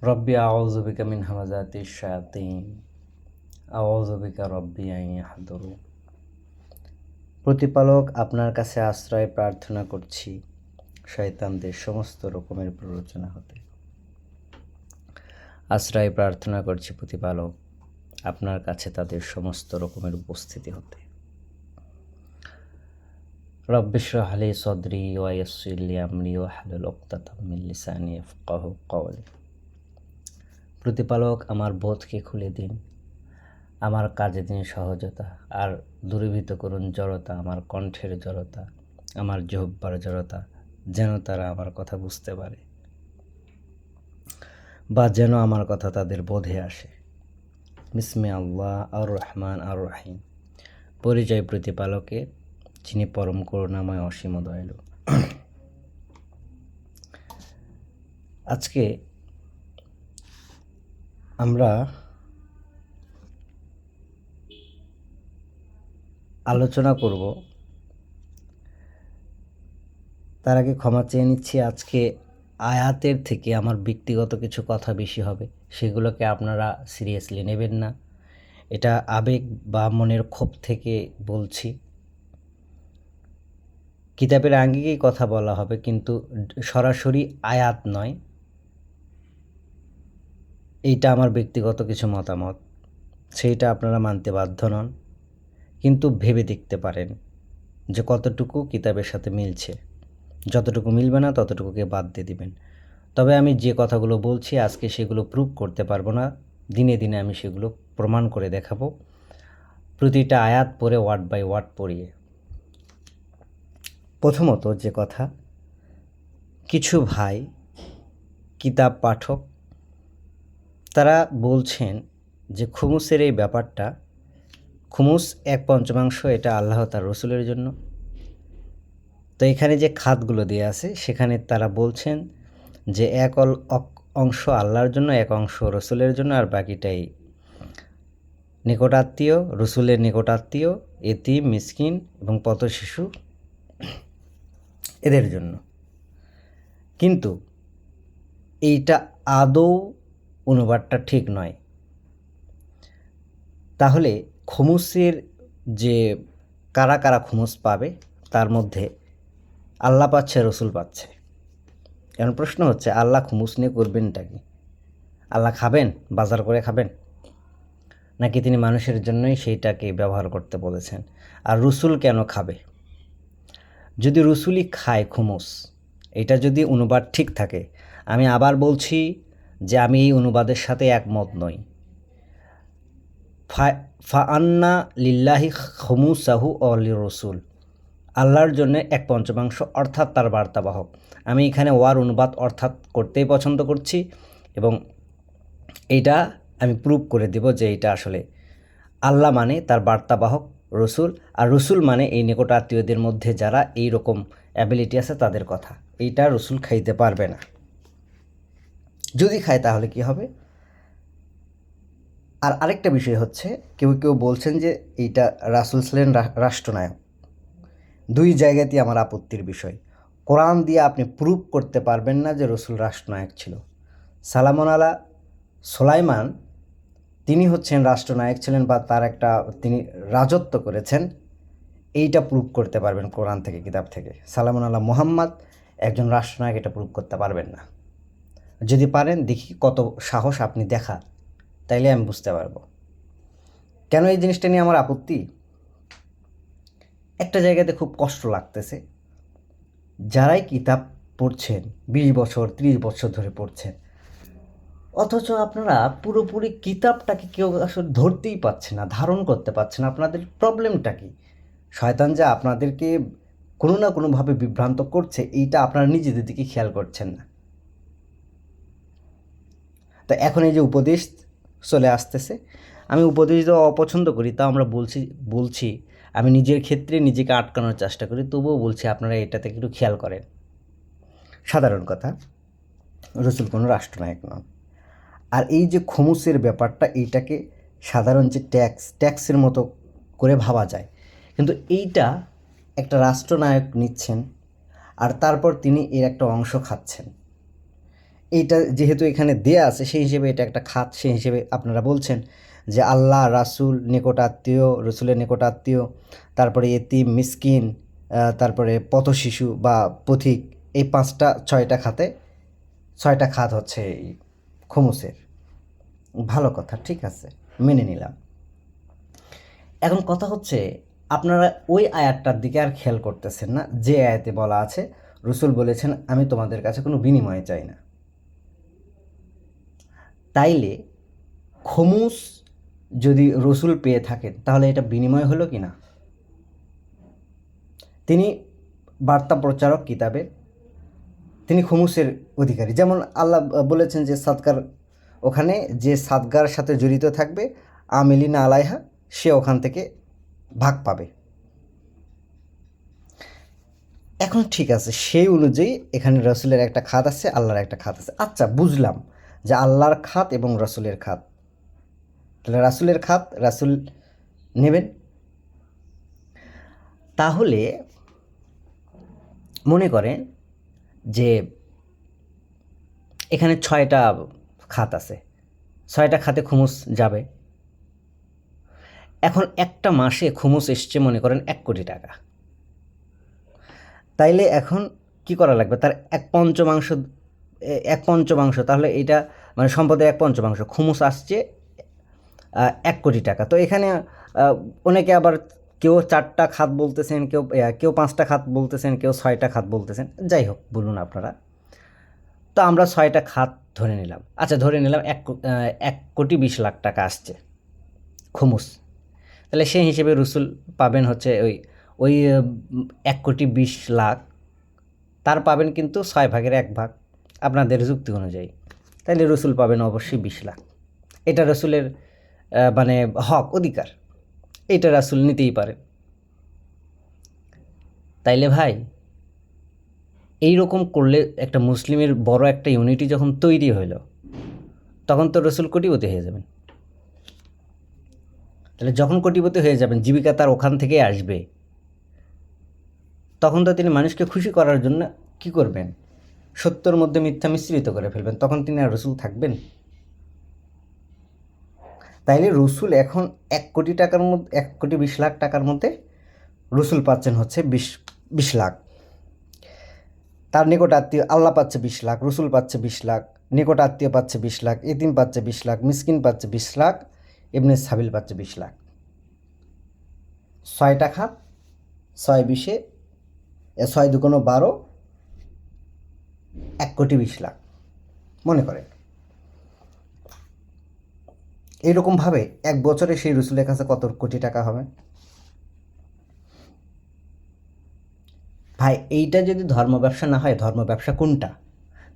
রব্বি আউযু বিকা মিন হামাযাতিশ শায়াতিন আউযু বিকা রব্বি আন ইয়াহদুরুন। প্রতিপালক, আপনার কাছে আশ্রয় প্রার্থনা করছি শয়তানদের সমস্ত রকমের প্ররোচনা হতে। আশ্রয় প্রার্থনা করছি প্রতিপালক, আপনার কাছে তাদের সমস্ত রকমের উপস্থিতি হতে। রব্বি ইশরাহ লি সদরি ওয়া ইয়াসসির লি আমরি ওয়াহলুল উকদাতাম মিন লিসানি ইয়াফকাহু কওলি। প্রতিপালক, আমার বোধকে খুলে দিন, আমার কাজে দিন সহজতা, আর দূরীভূত করুন জড়তা, আমার কণ্ঠের জড়তা, আমার জিহ্বার জড়তা, যেন তারা আমার কথা বুঝতে পারে বা যেন আমার কথা তাদের বোধে আসে। বিসমি আল্লাহ আর রহমান আর রহিম। পরিচয় প্রতিপালকের, যিনি পরম করুণাময় অসীম দয়ালু। আজকে আমরা আলোচনা করব, তার আগে ক্ষমা চেয়ে নিচ্ছি, আজকে আয়াতের থেকে আমার ব্যক্তিগত কিছু কথা বেশি হবে, সেগুলোকে আপনারা সিরিয়াসলি নেবেন না। এটা আবেগ বা মনের ক্ষোভ থেকে বলছি। কিতাবের আঙ্গিকেই কথা বলা হবে, কিন্তু সরাসরি আয়াত নয়। এইটা আমার ব্যক্তিগত কিছু মতামত, সেইটা আপনারা মানতে বাধ্য নন, কিন্তু ভেবে দেখতে পারেন যে কতটুকু কিতাবের সাথে মিলছে। যতটুকু মিলবে না ততটুকুকে বাদ দিয়ে দিবেন। তবে আমি যে কথাগুলো বলছি আজকে সেগুলো প্রুভ করতে পারবো না, দিনে দিনে আমি সেগুলো প্রমাণ করে দেখাবো, প্রতিটা আয়াত পড়ে ওয়ার্ড বাই ওয়ার্ড পড়িয়ে। প্রথমত যে কথা, কিছু ভাই কিতাব পাঠক তারা বলছেন যে খুমুসের এই ব্যাপারটা, খুমুস 1/5 এটা আল্লাহ তার রসুলের জন্য। তো এখানে যে খাতগুলো দেওয়া আছে সেখানে তারা বলছেন যে এক অংশ আল্লাহর জন্য, এক অংশ রসুলের জন্য, আর বাকিটাই নিকটাত্মীয়, রসুলের নিকটাত্মীয়, এতিম, মিসকিন এবং পথ শিশু, এদের জন্য। কিন্তু এইটা আদৌ অনুবাদটা ঠিক নয়। তাহলে খুমুসের যে কারা কারা খুমুস পাবে, তার মধ্যে আল্লাহ পাচ্ছে, রসুল পাচ্ছে। এখন প্রশ্ন হচ্ছে, আল্লাহ খুমুস নিয়ে করবেনটা কি? আল্লাহ খাবেন, বাজার করে খাবেন, নাকি তিনি মানুষের জন্যই সেইটাকে ব্যবহার করতে বলেছেন? আর রসুল কেন খাবে? যদি রসুলই খায় খুমুস, এটা যদি অনুবাদ ঠিক থাকে, আমি আবার বলছি যে আমি এই অনুবাদের সাথে একমত নই। ফাআন্না লিল্লাহি খুমুসাহু অলি রসুল, আল্লাহর জন্য 1/5 অর্থাৎ তার বার্তাবাহক। আমি এখানে ওয়ার অনুবাদ অর্থাৎ করতেই পছন্দ করছি, এবং এইটা আমি প্রুভ করে দেব যে এটা আসলে আল্লাহ মানে তার বার্তাবাহক রসুল, আর রসুল মানে এই নিকট আত্মীয়দের মধ্যে যারা এই রকম অ্যাবিলিটি আছে তাদের কথা। এইটা রসুল খাইতে পারবে না। যদি খায় তাহলে কি হবে? আর আরেকটা বিষয় হচ্ছে, কেউ কেউ বলছেন যে এইটা রাসূল ছিলেন রাষ্ট্রনায়ক। দুই জায়গাতেই আমার আপত্তির বিষয়। কোরআন দিয়ে আপনি প্রুভ করতে পারবেন না যে রসুল রাষ্ট্রনায়ক ছিল। সালামুন আলা সুলাইমান, তিনি হচ্ছেন রাষ্ট্রনায়ক ছিলেন, বা তার একটা তিনি রাজত্ব করেছেন, এইটা প্রুভ করতে পারবেন কোরআন থেকে, কিতাব থেকে। সালামুন আলা মুহাম্মদ একজন রাষ্ট্রনায়ক, এটা প্রুভ করতে পারবেন না। যদি পারেন দেখি কত সাহস আপনি দেখা, তাইলে আমি বুঝতে পারবো কেন এই জিনিসটা নিয়ে আমার আপত্তি। একটা জায়গাতে খুব কষ্ট লাগতেছে, যারাই কিতাব পড়ছেন 20 বছর 30 বছর ধরে পড়ছেন, অথচ আপনারা পুরোপুরি কিতাবটাকে কেউ আসলে ধরতেই পাচ্ছে না, ধারণ করতে পারছে না। আপনাদের প্রবলেমটা কি? শয়তান যে আপনাদেরকে কোনো না কোনোভাবে বিভ্রান্ত করছে, এইটা আপনারা নিজেদের দিকে খেয়াল করছেন না। তো এখন এই যে উপদেশ চলে আসতেছে, আমি উপদেশ দেওয়া অপছন্দ করি, তাও আমরা বলছি আমি নিজের ক্ষেত্রে নিজেকে আটকানোর চেষ্টা করি, তবুও বলছি আপনারা এটাতে একটু খেয়াল করেন। সাধারণ কথা, রসুল কোনো রাষ্ট্রনায়ক নন। আর এই যে খুমুসের ব্যাপারটা, এইটাকে সাধারণ যে ট্যাক্সের মতো করে ভাবা যায়, কিন্তু এইটা একটা রাষ্ট্রনায়ক নিচ্ছেন, আর তারপর তিনি এর একটা অংশ খাচ্ছেন। এইটা যেহেতু এখানে দেয়া আছে সেই হিসেবে এটা একটা খাত, সেই হিসেবে আপনারা বলছেন যে আল্লাহ, রাসূল, নিকটাত্মীয়, রসুলের নিকটাত্মীয়, তারপরে এতিম, মিসকিন, তারপরে পথশিশু বা পথিক, এই 5টা 6টা খাতে 6টা খাত হচ্ছে এই খুমুসের। ভালো কথা, ঠিক আছে, মেনে নিলাম। এখন কথা হচ্ছে আপনারা ওই আয়াতটার দিকে আর খেয়াল করতেছেন না, যে আয়াতে বলা আছে রসুল বলেছেন আমি তোমাদের কাছে কোনো বিনিময় চাই না। তাইলে খুমুস যদি রসুল পেয়ে থাকেন তাহলে এটা বিনিময় হলো কি না? তিনি বার্তা প্রচারক কিতাবের, তিনি খুমুসের অধিকারী। যেমন আল্লাহ বলেছেন যে সাদকার, ওখানে যে সাদগার সাথে জড়িত থাকবে আমিলিনা আলাইহা, সে ওখান থেকে ভাগ পাবে। এখন ঠিক আছে, সেই অনুযায়ী এখানে রসুলের একটা খাত আছে, আল্লাহর একটা খাত আছে। আচ্ছা, বুঝলাম যে আল্লাহর খাত এবং রসুলের খাত। তাহলে রাসুলের খাত রাসুল নেবেন। তাহলে মনে করেন যে এখানে 6টা খাত আছে, 6টা খাতে খুমুস যাবে। এখন একটা মাসে খুমুস এসছে মনে করেন 1 কোটি টাকা। তাইলে এখন কি করা লাগবে? তার 1/5 তাহলে এইটা মানে সম্পদের 1/5 খুমুস আসছে 1 কোটি টাকা। তো এখানে অনেকে আবার কেউ 4টা খাত বলতেছেন, কেউ 5টা খাত বলতেছেন, কেউ 6টা খাত বলতেছেন। যাই হোক, বলুন আপনারা। তো আমরা 6টা খাত ধরে নিলাম। আচ্ছা, ধরে নিলাম 1,20,00,000 টাকা আসছে খুমুস। তাহলে সেই হিসেবে রসুল পাবেন হচ্ছে ওই 1,20,00,000, তার পাবেন কিন্তু 6 ভাগের 1 ভাগ আপনাদের যুক্তি অনুযায়ী। তাইলে রসুল পাবেন অবশ্যই 20 লাখ। এটা রসুলের মানে হক, অধিকার, এটা রাসূল নিতেই পারেন। তাইলে ভাই, এই রকম করলে একটা মুসলিমের বড় একটা ইউনিটি যখন তৈরি হইল, তখন তো রসুল কোটিপতি হয়ে যাবেন। তাহলে যখন কোটিপতি হয়ে যাবেন, জীবিকা তার ওখান থেকেই আসবে, তখন তো তিনি মানুষকে খুশি করার জন্য কি করবেন? সত্যর মধ্যে মিথ্যা মিশ্রিত করে ফেলবেন, তখন তিনি আর রসুল থাকবেন? তাইলে রসুল এখন 1 কোটি টাকার মধ্যে 1,20,00,000 টাকার মধ্যে রসুল পাচ্ছেন হচ্ছে 20 লাখ। তার নিকট আত্মীয় আল্লাহ পাচ্ছে 20 লাখ, রসুল পাচ্ছে 20 লাখ, নিকট আত্মীয় পাচ্ছে 20 লাখ, এতিম পাচ্ছে 20 লাখ, মিসকিন পাচ্ছে 20 লাখ, ইবনে সাবিল পাচ্ছে 20 লাখ। 6টা খাত, 6 2 12, 1,20,00,000 মনে করেন। এইরকমভাবে 1 বছরে সেই রসুলের কাছে কত কোটি টাকা হবে? ভাই, এইটা যদি ধর্ম ব্যবসা না হয়, ধর্ম ব্যবসা কোনটা?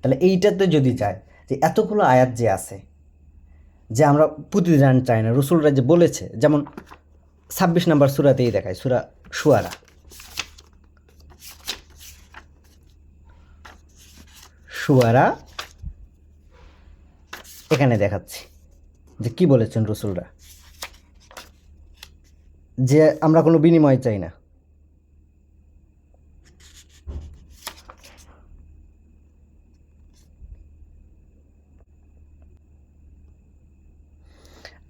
তাহলে এইটাতে যদি যায় যে এতগুলো আয়াত যে আছে, যে আমরা প্রতিদান চাই না, রসুলরা যে বলেছে, যেমন 26 নম্বর সূরাতেই দেখায়, সূরা শুআরা, এখানে দেখাচ্ছি যে কি বলেছেন রসুলরা, যে আমরা কোনো বিনিময় চাই না।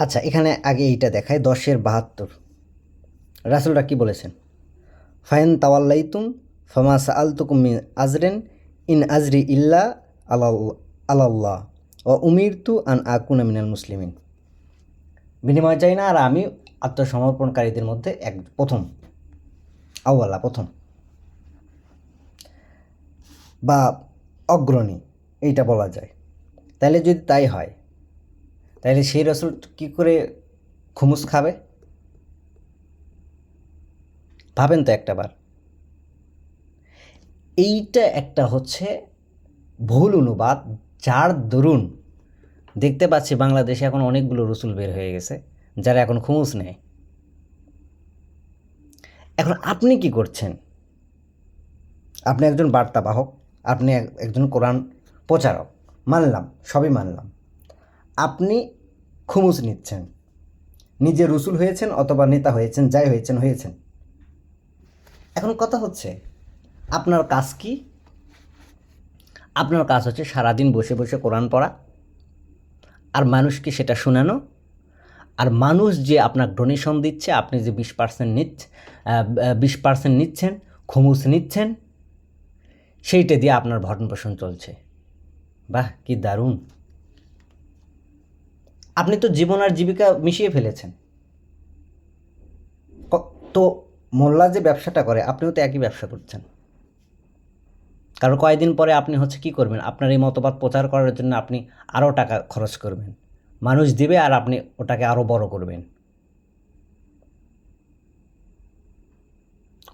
আচ্ছা, এখানে আগে এইটা দেখায় 10-72, রাসূলরা কি বলেছেন? ফাইন তাওয়াল্লাইতুম ফামা সাআলতুকুম মিন আজরিন ইন আজরি ইল্লা আলাল্লাহ ও উমিরতু আন আকুনা মিনাল মুসলিমিন। বিনিময় চাই না, আর আমি আত্মসমর্পণকারীদের মধ্যে প্রথম বা অগ্রণী, এইটা বলা যায়। তাইলে যদি তাই হয়, তাইলে সেই রসুল কী করে খুমুস খাবে? ভাবেন তো একটাবার। এইটা একটা হচ্ছে ভুল অনুবাদ, যার দরুন দেখতে পাচ্ছি বাংলাদেশে এখন অনেকগুলো রসুল বের হয়ে গেছে যারা এখন খুমুস নেয়। এখন আপনি কি করছেন? আপনি একজন বার্তাবাহক, আপনি একজন কোরআন প্রচারক, মানলাম, সবই মানলাম। আপনি খুমুস নিচ্ছেন, নিজে রসুল হয়েছেন অথবা নেতা হয়েছেন, যাই হয়েছেন। এখন কথা হচ্ছে আপনার কাজ কি? আপনার কাজ হচ্ছে সারাদিন বসে বসে কোরআন পড়া আর মানুষকে সেটা শোনানো। আর মানুষ যে আপনার ডোনেশন দিচ্ছে, আপনি যে 20% নিচ্ছেন, খুমুস নিচ্ছেন, সেইটা দিয়ে আপনার ভরণ পোষণ চলছে। বাহ, কি দারুণ! আপনি তো জীবন আর জীবিকা মিশিয়ে ফেলেছেন। তো মোল্লা যে ব্যবসাটা করে, আপনিও তো একই ব্যবসা করছেন। কারণ কয়েকদিন পরে আপনি হচ্ছে কি করবেন, আপনার এই মতবাদ প্রচার করার জন্য আপনি আরও টাকা খরচ করবেন, মানুষ দিবে আর আপনি ওটাকে আরও বড় করবেন।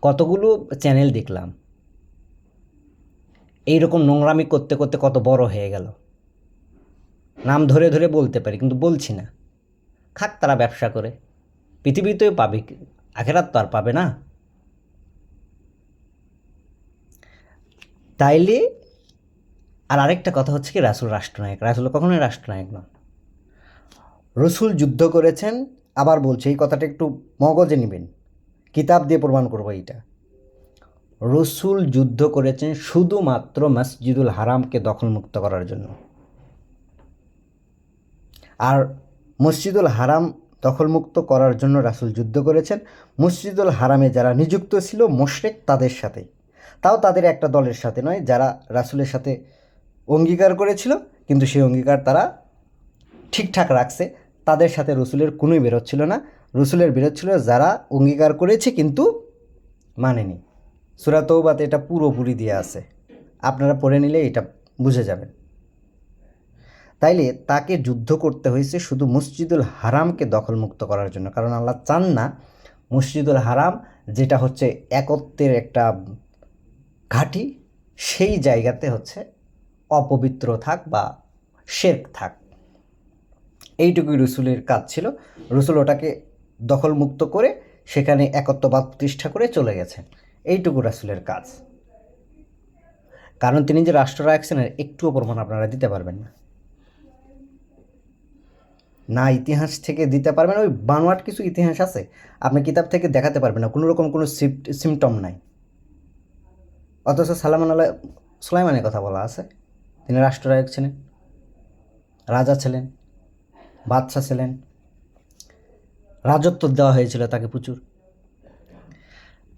কতগুলো চ্যানেল দেখলাম এইরকম নোংরামি করতে করতে কত বড় হয়ে গেল। নাম ধরে ধরে বলতে পারি কিন্তু বলছি না, খাক তারা ব্যবসা করে, পৃথিবীতেও পাবে, আখেরাত তো আর পাবে না। তাইলে আর আরেকটা কথা হচ্ছে কি, রাসূল রাষ্ট্রনায়ক, রাসূল কখনোই রাষ্ট্রনায়ক নন। রসুল যুদ্ধ করেছেন, আবার বলছে এই কথাটা একটু মগজে নেবেন, কিতাব দিয়ে প্রমাণ করবো এইটা। রসুল যুদ্ধ করেছেন শুধুমাত্র মসজিদুল হারামকে দখলমুক্ত করার জন্য। আর মসজিদুল হারাম দখলমুক্ত করার জন্য রাসূল যুদ্ধ করেছেন মসজিদুল হারামে যারা নিযুক্ত ছিল মুশরিক তাদের সাথে, তাও তাদের একটা দলের সাথে নয়, যারা রাসূলের সাথে অঙ্গীকার করেছিল কিন্তু সেই অঙ্গীকার তারা ঠিকঠাক রাখছে, তাদের সাথে রসুলের কোনোই বিরোধ ছিল না। রসুলের বিরোধ ছিল যারা অঙ্গীকার করেছে কিন্তু মানেনি। সূরা তৌবাতে এটা পুরোপুরি দিয়ে আছে, আপনারা পড়ে নিলে এটা বুঝে যাবেন। তাইলে তাকে যুদ্ধ করতে হয়েছে শুধু মসজিদুল হারামকে দখলমুক্ত করার জন্য, কারণ আল্লাহ চান না মসজিদুল হারাম যেটা হচ্ছে একত্বের একটা ঘাঁটি, সেই জায়গাতে হচ্ছে অপবিত্র থাক বা শিরক থাক। এইটুকুই রসুলের কাজ ছিল। রসুল ওটাকে দখলমুক্ত করে সেখানে একত্ববাদ প্রতিষ্ঠা করে চলে গেছেন, এইটুকু রাসূলের কাজ। কারণ তিনি যে রাষ্ট্র রাখছেন একটুও প্রমাণ আপনারা দিতে পারবেন না, না ইতিহাস থেকে দিতে পারবেন, ওই বানোয়াট কিছু ইতিহাস আছে আপনি কিতাব থেকে দেখাতে পারবেন না, কোনো রকম কোনো সিমটম নাই। অথচ সুলাইমানের কথা বলা আছে, তিনি রাষ্ট্রনায়ক ছিলেন, রাজা ছিলেন, বাদশাহ ছিলেন, রাজত্ব দেওয়া হয়েছিল তাকে প্রচুর।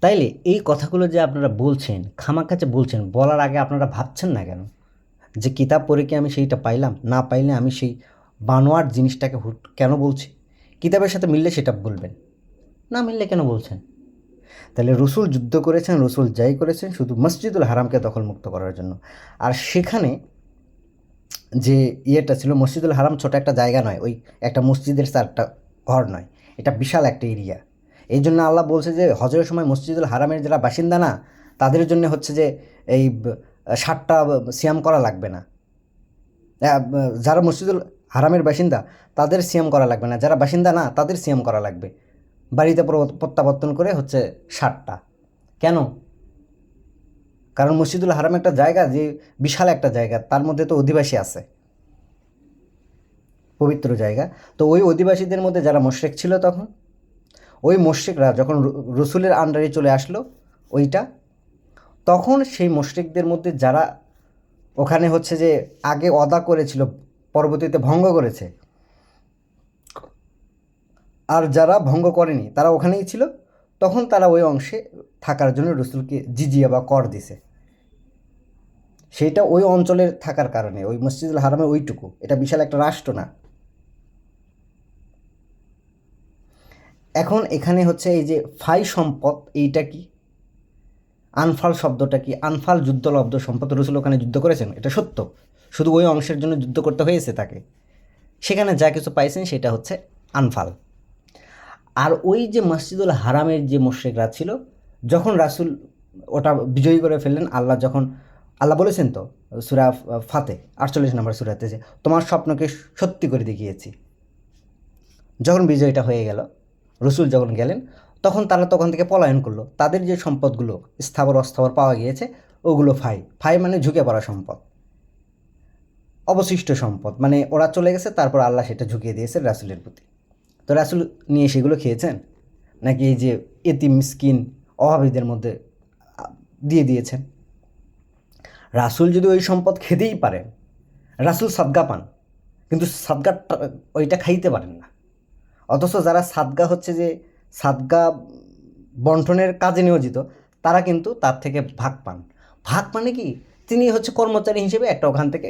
তাইলে এই কথাগুলো যে আপনারা বলছেন, খামাখাচে বলছেন, বলার আগে আপনারা ভাবছেন না কেন যে কিতাব পড়ে কি আমি সেইটা পাইলাম, না পাইলে আমি সেই বানোয়াট জিনিসটাকে কেন বলছি? কিতাবের সাথে মিললে সেটা বলবেন, না মিললে কেন বলছেন? তাহলে রসুল যুদ্ধ করেছেন, রসুল যাই করেছেন শুধু মসজিদুল হারামকে দখলমুক্ত করার জন্য। আর সেখানে যে ইয়েটা ছিল, মসজিদুল হারাম ছোট একটা জায়গা নয়, ওই একটা মসজিদের 4টা ঘর নয়, এটা বিশাল একটা এরিয়া। এই জন্য আল্লাহ বলছে যে হজরের সময় মসজিদুল হারামের যারা বাসিন্দা না, তাদের জন্য হচ্ছে যে এই 7টা সিয়াম করা লাগবে না। যারা মসজিদুল হারামের বাসিন্দা তাদের সিয়াম করা লাগবে না, যারা বাসিন্দা না তাদের সিয়াম করা লাগবে। বাড়িতে প্রত্যাবর্তন করে হচ্ছে 7টা। কেন? কারণ মসজিদুল হারাম একটা জায়গা, যে বিশাল একটা জায়গা, তার মধ্যে তো অধিবাসী আছে, পবিত্র জায়গা। তো ওই অধিবাসীদের মধ্যে যারা মুশরিক ছিল তখন, ওই মুশরিকরা যখন রসুলের আন্ডারে চলে আসলো ওইটা, তখন সেই মুশরিকদের মধ্যে যারা ওখানে হচ্ছে যে আগে ওয়াদা করেছিল পরবর্তীতে ভঙ্গ করেছে, আর যারা ভঙ্গ করেনি তারা ওখানেই ছিল, তখন তারা ওই অংশে থাকার জন্য রসুলকে জিজিয়া বা কর দিছে। সেইটা ওই অঞ্চলের থাকার কারণে, ওই মসজিদুল হারামে ওইটুকু, এটা বিশাল একটা রাষ্ট্র না। এখন এখানে হচ্ছে এই যে ফাই সম্পদ, এইটা কি? আনফাল শব্দটা কি? আনফাল যুদ্ধলব্ধ সম্পদ। রসুল ওখানে যুদ্ধ করেছেন, এটা সত্য, শুধু ওই অংশের জন্য যুদ্ধ করতে হয়েছে তাকে, সেখানে যা কিছু পাইছেন সেটা হচ্ছে আনফাল। আর ওই যে মসজিদুল হারামের যে মুশরিকরা ছিল, যখন রাসূল ওটা বিজয়ী করে ফেললেন, আল্লাহ বলেছেন তো সূরা ফাতে 48 নম্বর সূরাতে যে তোমার স্বপ্নকে সত্যি করে দেখিয়েছি। যখন বিজয়টা হয়ে গেল, রসুল যখন গেলেন, তখন তারা তখন থেকে পলায়ন করলো। তাদের যে সম্পদগুলো স্থাবর অস্থাবর পাওয়া গিয়েছে ওগুলো ফাই মানে ঝুঁকে পড়া সম্পদ, অবশিষ্ট সম্পদ, মানে ওরা চলে গেছে, তারপর আল্লাহ সেটা ঝুঁকিয়ে দিয়েছে রাসূলের প্রতি। তো রাসূল নিয়ে সেগুলো খেয়েছেন, নাকি এই যে এতিম মিসকিন অভাবীদের মধ্যে দিয়ে দিয়েছেন? রাসূল যদি ওই সম্পদ খেতেই পারেন, রাসূল সাদগা পান, কিন্তু সাদগা ওইটা খাইতে পারেন না। অথচ যারা সাদগা হচ্ছে যে সাদগা বন্টনের কাজে নিয়োজিত, তারা কিন্তু তার থেকে ভাগ পান। ভাগ মানে কি, তিনি হচ্ছে কর্মচারী হিসেবে একটা ওখান থেকে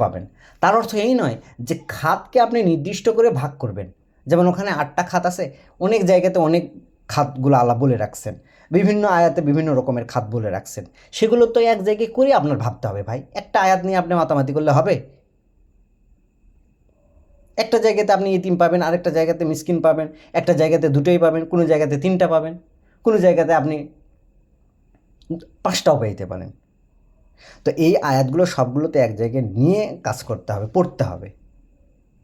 পাবেন। তার অর্থ এই নয় যে খাতকে আপনি নির্দিষ্ট করে ভাগ করবেন। যেমন ওখানে 8টা খাত আছে, অনেক জায়গাতে অনেক খাতগুলো আল্লাহ বলে রাখছেন, বিভিন্ন আয়াতে বিভিন্ন রকমের খাত বলে রাখছেন, সেগুলো তো এক জায়গায় করে আপনার ভাবতে হবে ভাই। একটা আয়াত নিয়ে আপনি মাতামাতি করলে হবে? একটা জায়গাতে আপনি ইতিম পাবেন, আরেকটা জায়গাতে মিসকিন পাবেন, একটা জায়গাতে দুটোই পাবেন, কোনো জায়গাতে 3টা পাবেন, কোনো জায়গাতে আপনি 5টাও পাইতে পারেন। তো এই আয়াতগুলো সবগুলোতে এক জায়গায় নিয়ে কাজ করতে হবে, পড়তে হবে।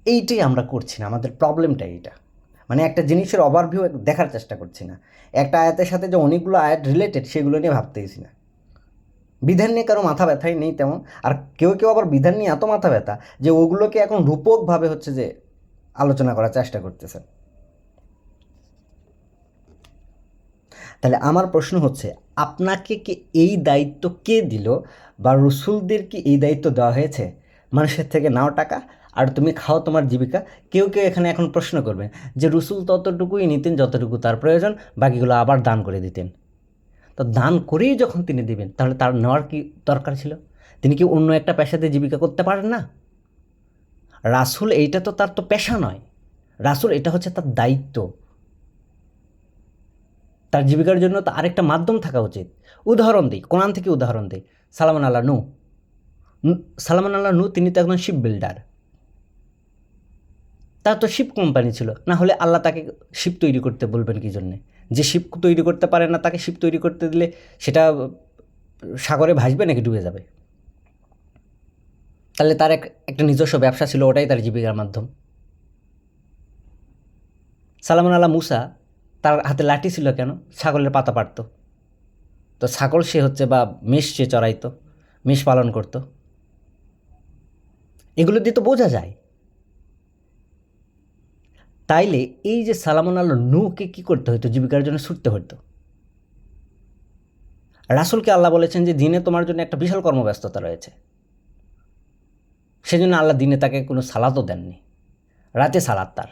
এইটাই আমরা করছি না, আমাদের প্রবলেমটা এইটা। মানে একটা জিনিসের ওভারভিউ দেখার চেষ্টা করছি না, একটা আয়াতের সাথে যে অনেকগুলো আয়াত রিলেটেড সেগুলো নিয়ে ভাবতেইছি না। বিধান নিয়ে কারো মাথা ব্যথাই নেই তেমন, আর কেউ কেউ আবার বিধান নিয়ে এত মাথা ব্যথা যে ওগুলোকে এখন রূপকভাবে হচ্ছে যে আলোচনা করার চেষ্টা করতেছেন। তাহলে আমার প্রশ্ন হচ্ছে, আপনাকে কি এই দায়িত্ব কে দিল, বা রসুলদের কি এই দায়িত্ব দেওয়া হয়েছে মানুষের থেকে নাও টাকা আর তুমি খাও তোমার জীবিকা? কেউ কেউ এখানে এখন প্রশ্ন করবে যে রসুল ততটুকুই নিতেন যতটুকু তার প্রয়োজন, বাকিগুলো আবার দান করে দিতেন। তো দান করেই যখন তিনি দিবেন, তাহলে তার নেওয়ার কি দরকার ছিল? তিনি কি অন্য একটা পেশাতে জীবিকা করতে পারেন না? রাসূল এইটা তো তার তো পেশা নয়, রাসূল এটা হচ্ছে তার দায়িত্ব। তার জীবিকার জন্য তো আরেকটা মাধ্যম থাকা উচিত। উদাহরণ দিই, কোরআন থেকে উদাহরণ দিই। সালামান আল্লাহ নূহ, সালামান আল্লাহ নূহ তিনি তো একজন শিপ বিল্ডার, তার তো শিপ কোম্পানি ছিল, না হলে আল্লাহ তাকে শিপ তৈরি করতে বলবেন কী জন্যে? যে শিপ তৈরি করতে পারে না তাকে শিপ তৈরি করতে দিলে সেটা সাগরে ভাসবে নাকি ডুবে যাবে? তাহলে তার একটা নিজস্ব ব্যবসা ছিল, ওটাই তার জীবিকার মাধ্যম। সালামান আল্লাহ মুসা, তার হাতে লাঠি ছিল কেন? ছাগলের পাতা পাড়ত। তো ছাগল সে হচ্ছে, বা মেষ সে চড়াইতো, মেষ পালন করত। এগুলো দিয়ে তো বোঝা যায়। তাইলে এই যে সালামান আল্লাহ নূহকে কী করতে হতো? জীবিকার জন্য ছুটতে হতো। রাসূলকে আল্লাহ বলেছেন যে দিনে তোমার জন্য একটা বিশাল কর্মব্যস্ততা রয়েছে, সেজন্য আল্লাহ দিনে তাকে কোনো সালাতও দেননি, রাতে সালাত তার,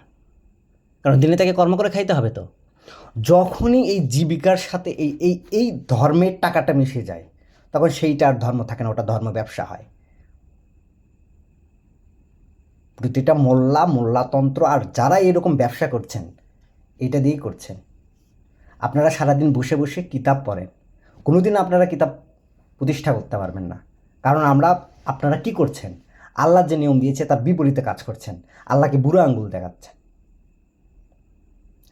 কারণ দিনে তাকে কর্ম করে খাইতে হবে। তো যখনই এই জীবিকার সাথে এই এই এই ধর্মের টাকাটা মিশে যায়, তখন সেইটা আর ধর্ম থাকে না, ওটা ধর্ম ব্যবসা হয়। প্রতিটা মোল্লাতন্ত্র আর যারা এরকম ব্যবসা করছেন, এটা দিয়েই করছেন। আপনারা সারাদিন বসে বসে কিতাব পড়েন, কোনোদিন আপনারা কিতাব প্রতিষ্ঠা করতে পারবেন না। কারণ আপনারা কি করছেন? আল্লাহ যে নিয়ম দিয়েছে তার বিপরীতে কাজ করছেন, আল্লাহকে বুড়ো আঙ্গুল দেখাচ্ছেন।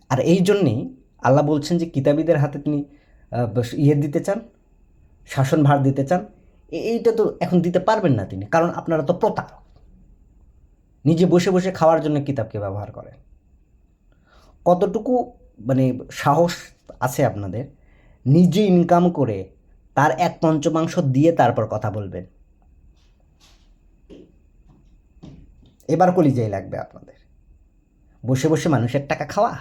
আর এই জন্যেই আল্লাহ বলছেন যে কিতাবীদের হাতে তিনি দিতে চান, শাসনভার দিতে চান। এইটা তো এখন দিতে পারবেন না তিনি, কারণ আপনারা তো প্রতারক। নিজে বসে বসে খাওয়ার জন্য কিতাবকে ব্যবহার করেন। কতটুকু মানে সাহস আছে আপনাদের নিজে ইনকাম করে তার 1/5 দিয়ে তারপর কথা বলবেন? এবার কলিজায় লাগবে আপনাদের। বসে বসে মানুষের টাকা খাওয়া,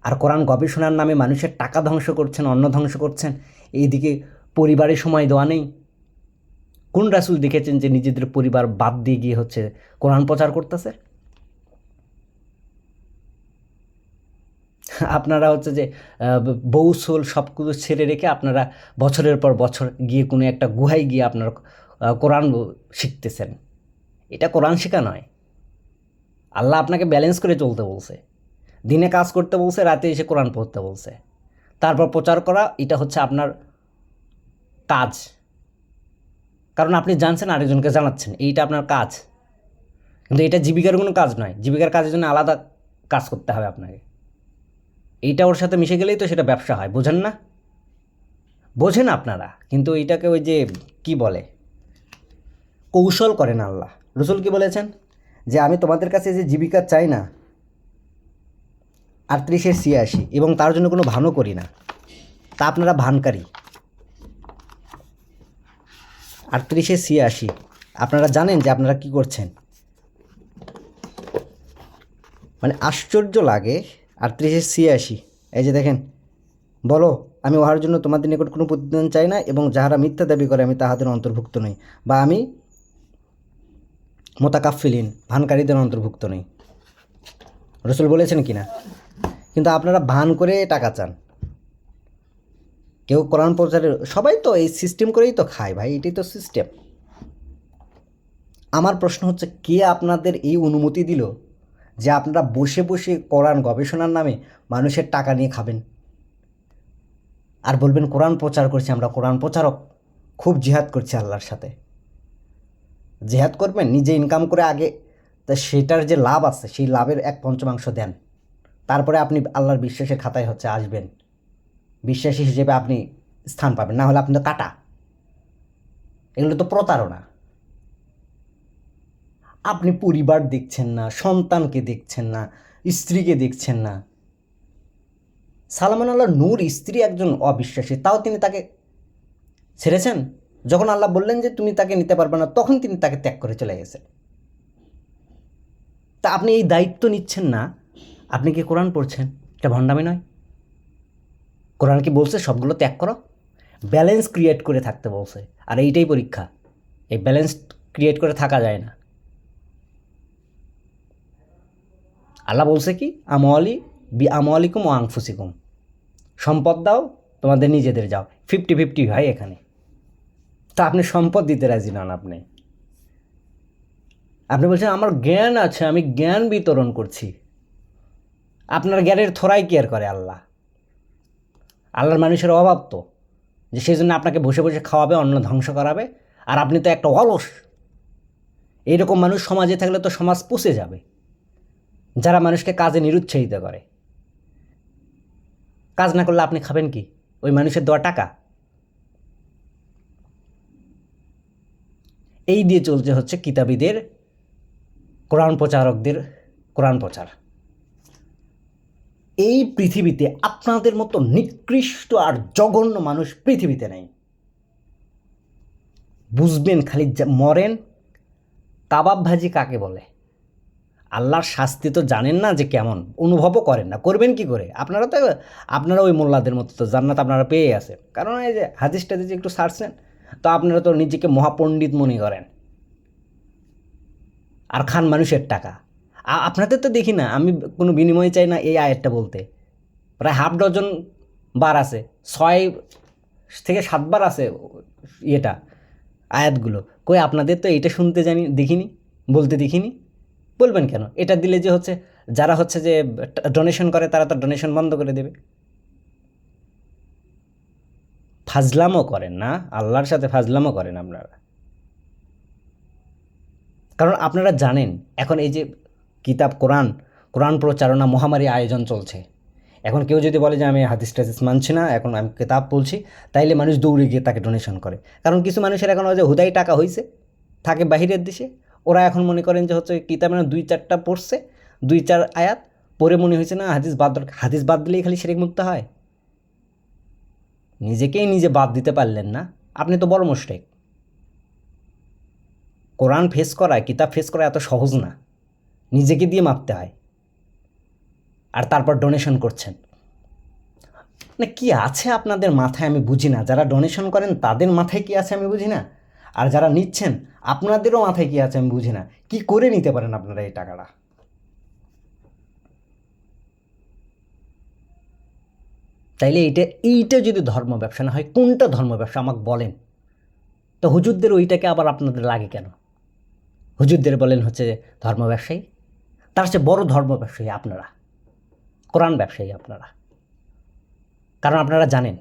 আর কোরআন গবেষণার নামে মানুষের টাকা ধ্বংস করছেন, অন্ন ধ্বংস করছেন, এইদিকে পরিবারে সময় দেওয়া নেই। কোন রাসূল দেখেছেন যে নিজেদের পরিবার বাদ দিয়ে গিয়ে হচ্ছে কোরআন প্রচার করতেছে? আপনারা হচ্ছে যে বউ সোল সব কিছু ছেড়ে রেখে আপনারা বছরের পর বছর গিয়ে কোনো একটা গুহায় গিয়ে আপনারা কোরআন শিখতেছেন। এটা কোরআন শেখা নয়। আল্লাহ আপনাকে ব্যালেন্স করে চলতে বলছে, দিনে কাজ করতে বলছে, রাতে এসে কোরআন পড়তে বলছে, তারপর প্রচার করা, এটা হচ্ছে আপনার কাজ। কারণ আপনি জানছেন, আরেকজনকে জানাচ্ছেন, এইটা আপনার কাজ। কিন্তু এটা জীবিকার কোনো কাজ নয়। জীবিকার কাজের জন্য আলাদা কাজ করতে হবে আপনাকে। এইটা ওর সাথে মিশে গেলেই তো সেটা ব্যবসা হয়, বোঝেন না? বোঝেন আপনারা, কিন্তু এইটাকে ওই যে কি বলে, কৌশল করেন। আল্লাহ রসুল কি বলেছেন? যে আমি তোমাদের কাছে যে জীবিকা চাই না 38-86, এবং তার জন্য কোনো ভানও করি না, তা আপনারা ভানকারী। 38-86 আপনারা জানেন যে আপনারা কি করছেন। মানে আশ্চর্য লাগে। 38-86, এই যে দেখেন, বলো আমি উহার জন্য তোমাদের নিকট কোনো প্রতিদান চাই না, এবং যাহারা মিথ্যা দাবি করে আমি তাহাদের অন্তর্ভুক্ত নই, বা আমি মোতাকাফিলিন ভানকারীদের অন্তর্ভুক্ত নই। রসুল বলেছেন কি না? কিন্তু আপনারা ভান করে টাকা চান। কেউ কোরআন প্রচারের, সবাই তো এই সিস্টেম করেই তো খায় ভাই, এটাই তো সিস্টেম। আমার প্রশ্ন হচ্ছে, কে আপনাদের এই অনুমতি দিল যে আপনারা বসে বসে কোরআন গবেষণার নামে মানুষের টাকা নিয়ে খাবেন আর বলবেন কোরআন প্রচার করছি, আমরা কোরআন প্রচারক, খুব জিহাদ করছি আল্লাহর সাথে। জিহাদ করবেন, নিজে ইনকাম করে আগে, তা সেটার যে লাভ আছে সেই লাভের 1/5 দেন, তারপরে আপনি আল্লাহর বিশ্বাসের খাতায় হচ্ছে আসবেন, বিশ্বাসী হিসেবে আপনি স্থান পাবেন, না হলে আপনি তো কাটা। এগুলো তো প্রতারণা। আপনি পরিবার দেখছেন না, সন্তানকে দেখছেন না, স্ত্রীকে দেখছেন না। সালমান আল্লাহ নূর স্ত্রী একজন অবিশ্বাসী, তাও তিনি তাকে ছেড়েছেন। যখন আল্লাহ বললেন যে তুমি তাকে নিতে পারবে না, তখন তিনি তাকে ত্যাগ করে চলে গেছেন। তা আপনি এই দায়িত্ব নিচ্ছেন না, আপনি কি কোরআন পড়ছেন? এটা ভণ্ডামি নয়? কোরআন কি বলছে সবগুলো ত্যাগ করো? ব্যালেন্স ক্রিয়েট করে থাকতে বলছে, আর এইটাই পরীক্ষা। এই ব্যালেন্স ক্রিয়েট করে থাকা যায় না। আল্লাহ বলছে কি, আমওয়ালিকুম ও আনফুসিকুম, সম্পদ দাও, তোমাদের নিজেদের যাও, 50-50 ভাই এখানে। তা আপনি সম্পদ দিতে রাজি নন। আপনি বলছেন আমার জ্ঞান আছে, আমি জ্ঞান বিতরণ করছি। আপনার জ্ঞানের থোড়াই কেয়ার করে আল্লাহ। আল্লাহর মানুষের অভাব তো, যে সেই জন্য আপনাকে বসে বসে খাওয়াবে, অন্ন ধ্বংস করাবে, আর আপনি তো একটা অলস। এইরকম মানুষ সমাজে থাকলে তো সমাজ পুষে যাবে, যারা মানুষকে কাজে নিরুৎসাহিত করে। কাজ না করলে আপনি খাবেন কি? ওই মানুষের দেওয়া টাকা। এই দিয়ে চলছে হচ্ছে কিতাবীদের, কোরআন প্রচারকদের কোরআন প্রচার। এই পৃথিবীতে আপনাদের মতো নিকৃষ্ট আর জঘন্য মানুষ পৃথিবীতে নেই। বুঝবেন, খালি মরেন। কাবাব ভাজি কাকে বলে? আল্লাহর শাস্তি তো জানেন না যে কেমন, অনুভবও করেন না, করবেন কি করে? আপনারা ওই মোল্লাদের মতো তো জান্নাত আপনারা পেয়ে আছেন, কারণ এই যে হাদিস টাদিস একটু ছাড়ছেন, তো আপনারা তো নিজেকে মহাপণ্ডিত মনে করেন আর খান মানুষের টাকা। আপনাদের তো দেখি না, আমি কোনো বিনিময় চাই না এই আয়াতটা বলতে। প্রায় 1/2 বার আছে, 6 থেকে 7 বার আছে ইয়েটা, আয়াতগুলো। কই আপনাদের তো এইটা শুনতে দেখিনি, বলতে দেখিনি। বলবেন কেন? এটা দিলে যে হচ্ছে যারা হচ্ছে যে ডোনেশন করে তারা তো ডোনেশন বন্ধ করে দেবে। ফাজলামও করেন না, আল্লাহর সাথে ফাজলামও করেন আপনারা। কারণ আপনারা জানেন এখন এই যে কিতাব কোরআন প্রচারণা মহামারী আয়োজন চলছে। এখন কেউ যদি বলে যে আমি হাদিস টাদিস মানছি না, এখন আমি কিতাব বলছি, তাইলে মানুষ দৌড়ে গিয়ে তাকে ডোনেশন করে। কারণ কিছু মানুষের এখন যে হুদাই টাকা হয়েছে, থাকে বাহিরের দেশে, ওরা এখন মনে করেন যে হচ্ছে কিতাব 2-4টা পড়ছে, 2-4 আয়াত পড়ে মনে হয়েছে না হাদিস বাদ দিলেই খালি শিরক মুক্ত হয়। নিজেকেই নিজে বাদ দিতে পারলেন না, আপনি তো বড় মুশরিক। কোরআন ফেস করা, কিতাব ফেস করা এত সহজ না, নিজেকে দিয়ে মাপতে হয়। আর তারপর ডোনেশন করছেন না, কি আছে আপনাদের মাথায় আমি বুঝি না। যারা ডোনেশন করেন তাদের মাথায় কি আছে আমি বুঝি না, আর যারা নিচ্ছেন আপনাদেরও মাথায় কি আছে আমি বুঝি না। কি করে নিতে পারেন আপনারা এই টাকাটা? তাইলে এইটা যদি ধর্ম ব্যবসা না হয়, কোনটা ধর্ম ব্যবসা আমাকে বলেন তো? হুজুরদের ওইটাকে আবার আপনাদের লাগে কেন? হুজুরদের বলেন হচ্ছে ধর্ম ব্যবসায়ী, তার চেয়ে বড় ধর্ম ব্যবসায়ী আপনারা, কোরআন ব্যবসায়ী আপনারা। কারণ আপনারা জানেন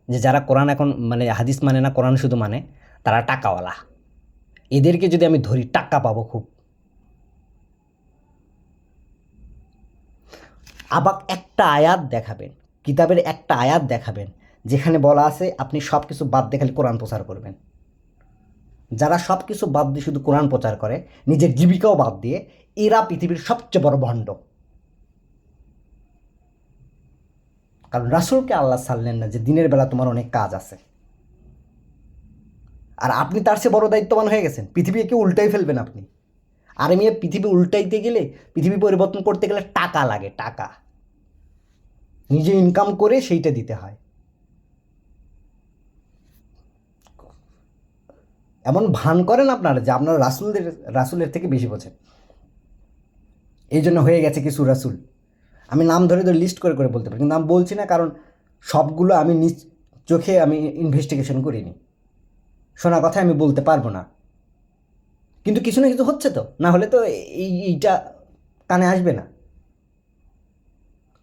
যে যারা কোরআন এখন মানে হাদিস মানে না, কোরআন শুধু মানে, তারা টাকাওয়ালা। এদেরকে যদি আমি ধরি টাকা পাবো খুব। আবার একটা আয়াত দেখাবেন, কিতাবের একটা আয়াত দেখাবেন যেখানে বলা আছে আপনি সব কিছু বাদ দিয়ে খালি কোরআন প্রচার করবেন। যারা সব কিছু বাদ দিয়ে শুধু কোরআন প্রচার করে, নিজের জীবিকাও বাদ দিয়ে, এরা পৃথিবীর সবচেয়ে বড় ভণ্ড। কারণ রাসূলকে আল্লাহ ছাড়লেন না যে দিনের বেলা তোমার অনেক কাজ আছে, আর আপনি তার চেয়ে বড় দায়িত্ববান হয়ে গেছেন। পৃথিবীকে উল্টাই ফেলবেন আপনি। আর আমি পৃথিবী উল্টাইতে গেলে, পৃথিবী পরিবর্তন করতে গেলে টাকা লাগে, টাকা নিজে ইনকাম করে সেইটা দিতে হয়। এমন ভান করেন আপনারা যে আপনারা রাসূলের থেকে বেশি বোঝেন। এই জন্য হয়ে গেছে কিছু রাসূল। আমি নাম ধরে ধরে লিস্ট করে করে বলতে পারি, কিন্তু আমি বলছি না, কারণ সবগুলো আমি নিজ চোখে আমি ইনভেস্টিগেশন করিনি। শোনা কথা আমি বলতে পারবো না, কিন্তু কিছু না কিছু হচ্ছে তো, না হলে তো এইটা কানে আসবে না।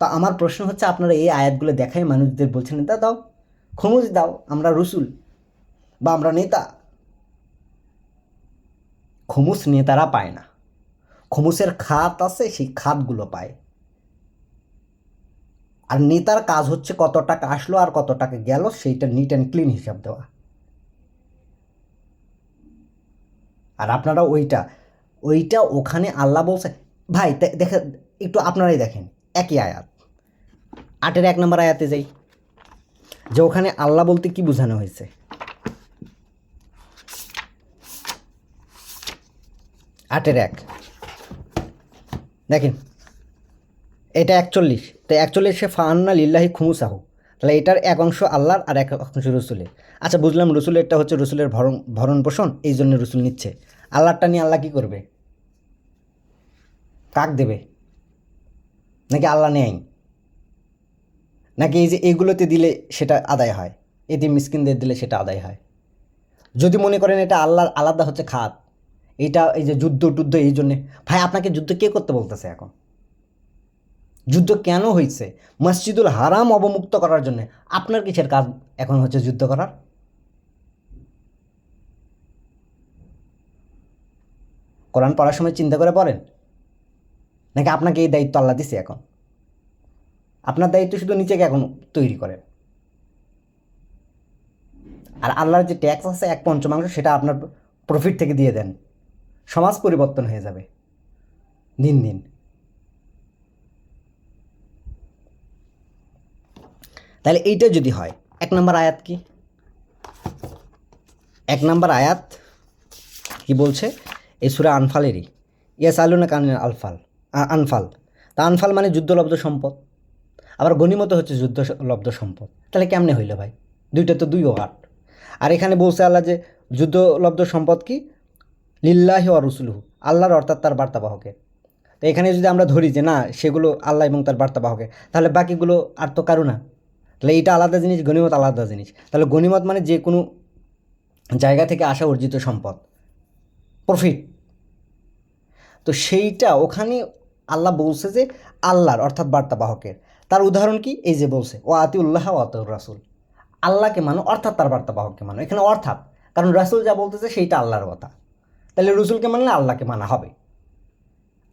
তা আমার প্রশ্ন হচ্ছে, আপনারা এই আয়াতগুলো দেখাই মানুষদের বলছেন নেতা দাও, খমুজ দাও, আমরা রসুল বা আমরা নেতা। খমুস নেতারা পায় না, খমুসের খাত আছে, সেই খাতগুলো পায়। আর নেতার কাজ হচ্ছে কত টাকা আসলো আর কত টাকা গেল সেইটা নিট অ্যান্ড ক্লিন হিসাব দেওয়া। আর আপনারা ওইটা ওইটা ওখানে আল্লাহ বলছে ভাই, দেখেন একটু আপনারাই দেখেন, একই আয়াত 8-1 নম্বর আয়াতে যাই, যে ওখানে আল্লাহ বলতে কি বোঝানো হয়েছে। 8-1 দেখেন, এটা 41, তো 41 ফান্না লিল্লাহি খুমুসাহু, তাহলে এটার এক অংশ আল্লাহর আর এক অংশ রসুলের। আচ্ছা বুঝলাম, রসুলেরটা হচ্ছে রসুলের ভরণ পোষণ, এই জন্য রসুল নিচ্ছে। আল্লাহরটা নিয়ে আল্লাহ কী করবে? কাক দেবে? নাকি আল্লাহ নেয়? নাকি এই যে এগুলোতে দিলে সেটা আদায় হয়, এতে মিসকিনদের দিলে সেটা আদায় হয়? যদি মনে করেন এটা আল্লাহর আলাদা হচ্ছে খাত, এইটা এই যে যুদ্ধ টুদ্ধ এই জন্যে, ভাই আপনাকে যুদ্ধ কে করতে বলতেছে এখন? যুদ্ধ কেন হয়েছে? মসজিদুল হারাম অবমুক্ত করার জন্য। আপনার কিসের কাজ এখন হচ্ছে যুদ্ধ করার? কোরআন পড়ার সময় চিন্তা করে পড়েন, নাকি আপনাকে এই দায়িত্ব আল্লাহ দিছে? এখন আপনার দায়িত্ব শুধু নিজেকে এখন তৈরি করেন। আর আল্লাহর যে ট্যাক্স আছে 1/5 সেটা আপনার প্রফিট থেকে দিয়ে দেন, সমাজ পরিবর্তন হয়ে যাবে দিন দিন। তাহলে এইটা যদি হয়, 1 নম্বর আয়াত কি? 1 নম্বর আয়াত কি বলছে? এই সূরা আনফালেরই, ইয়াসআলুনাকা আনিল আনফাল। তা আনফাল মানে যুদ্ধলব্ধ সম্পদ, আবার গনিমত হচ্ছে যুদ্ধলব্ধ সম্পদ। তাহলে কেমনে হইল ভাই? দুইটা তো দুই ওয়াট। আর এখানে বলছে আল্লাহ যে যুদ্ধলব্ধ সম্পদ কি? লিল্লাহি ওয়া রাসূলুহু, আল্লাহর অর্থাৎ তার বার্তাবাহকে। তো এখানে যদি আমরা ধরি যে না, সেগুলো আল্লাহ এবং তার বার্তাবাহকে, তাহলে বাকিগুলো আর তো কারো না। তাহলে এটা আলাদা জিনিস, গনিমত আলাদা জিনিস। তাহলে গনিমত মানে যে কোনো জায়গা থেকে আসা অর্জিত সম্পদ, প্রফিট। তো সেইটা ওখানে আল্লাহ বলছে যে আল্লাহর অর্থাৎ বার্তাবাহকের। তার উদাহরণ কি? এই যে বলছে ও আতিউল্লাহ ও আতিউর রাসূল, আল্লাহকে মানো অর্থাৎ তার বার্তাবাহককে মানো। এখানে অর্থাৎ, কারণ রাসূল যা বলতেছে সেইটা আল্লাহর কথা, তাহলে রসুলকে মানলে আল্লাহকে মানা হবে।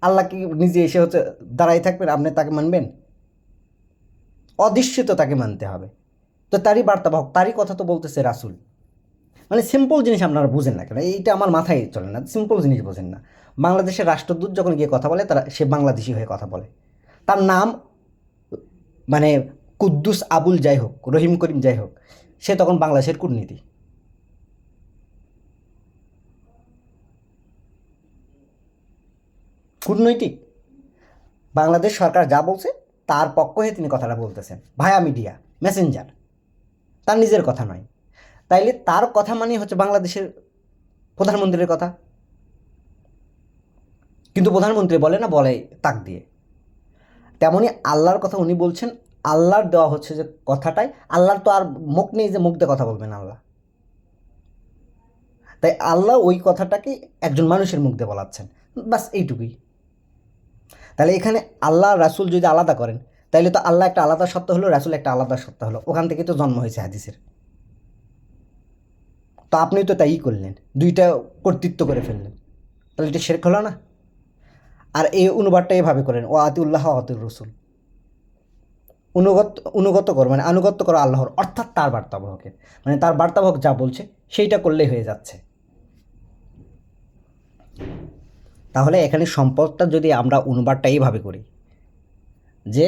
আল্লাহ কি নিজে এসে হচ্ছে দাঁড়াই থাকবেন, আপনি তাকে মানবেন? অদৃশ্যত তাকে মানতে হবে। তো তারই বার্তাবাহক, তারই কথা তো বলতেছে রাসূল। মানে সিম্পল জিনিস আপনারা বুঝেন না কেন? এইটা আমার মাথায় চলে না, সিম্পল জিনিস বোঝেন না। বাংলাদেশের রাষ্ট্রদূত যখন গিয়ে কথা বলে, তারা সে বাংলাদেশি হয়ে কথা বলে। তার নাম মানে কুদ্দুস আবুল যাই হোক, রহিম করিম যাই হোক, সে তখন বাংলাদেশের কূটনীতি। কূটনৈতিক বাংলাদেশ সরকার যা বলছে তার পক্ষ হয়ে তিনি কথাটা বলতেছেন, ভায়া মিডিয়া মেসেঞ্জার, তার নিজের কথা নয়। তাইলে তার কথা মানে হচ্ছে বাংলাদেশের প্রধানমন্ত্রীর কথা, কিন্তু প্রধানমন্ত্রী বলে না, বলে তাক দিয়ে। তেমনই আল্লাহর কথা উনি বলছেন, আল্লাহর দেওয়া হচ্ছে যে কথাটাই, আল্লাহর তো আর মুখ নেই যে মুখ দিয়ে কথা বলবেন আল্লাহ। তাই আল্লাহ ওই কথাটাকে একজন মানুষের মুখ দিয়ে বলাচ্ছেন, বাস এইটুকুই। তাহলে এখানে আল্লাহ রাসূল যদি আলাদা করেন, তাইলে তো আল্লাহ একটা আলাদা সত্তা হলো, রাসূল একটা আলাদা সত্তা হলো। ওখান থেকে তো জন্ম হয়েছে হাদিসের। তো আপনি তো তাই করলেন, দুইটা কর্তৃত্ব করে ফেললেন, তাহলে এটা শিরক হলো না? আর এই অনুবাদটা এভাবে করেন, ও আতিউল্লাহ আতিউর রসুল, অনুগত করো মানে আনুগত্য করো আল্লাহর অর্থাৎ তার বার্তাবাহকের, মানে তার বার্তাবাহক যা বলছে সেইটা করলেই হয়ে যাচ্ছে। তাহলে এখানে সম্পদটা যদি আমরা অনুবাদটা এইভাবে করি যে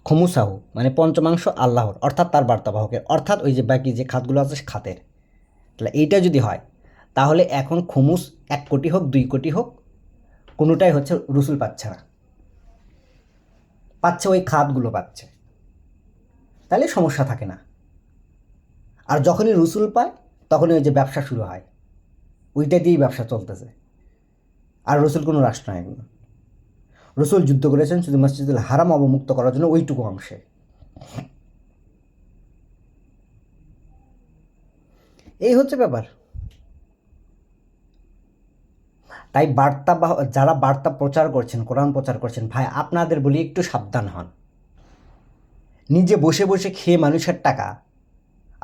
খমুসাহু মানে পঞ্চমাংশ আল্লাহর অর্থাৎ তার বার্তাবাহকের, অর্থাৎ ওই যে বাকি যে খাতগুলো আছে খাতের, তাহলে এইটা যদি হয়, তাহলে এখন খুমুস 1 কোটি হোক 2 কোটি হোক, কোনোটাই হচ্ছে রসুল পাচ্ছে না, পাচ্ছে ওই খাতগুলো পাচ্ছে। তাহলে সমস্যা থাকে না। আর যখনই রসুল পায় তখনই ওই যে ব্যবসা শুরু হয়, ওইটা দিয়েই ব্যবসা চলতেছে। আর রসুল কোনো রাষ্ট্রনায়ক না। রসুল যুদ্ধ করেছেন শুধু মসজিদুল হারাম অবমুক্ত করার জন্য, ওইটুকু অংশে। এই হচ্ছে ব্যাপার। তাই বার্তা বা যারা বার্তা প্রচার করছেন, কোরআন প্রচার করছেন, ভাই আপনাদের বলি একটু সাবধান হন। নিজে বসে বসে খেয়ে মানুষের টাকা,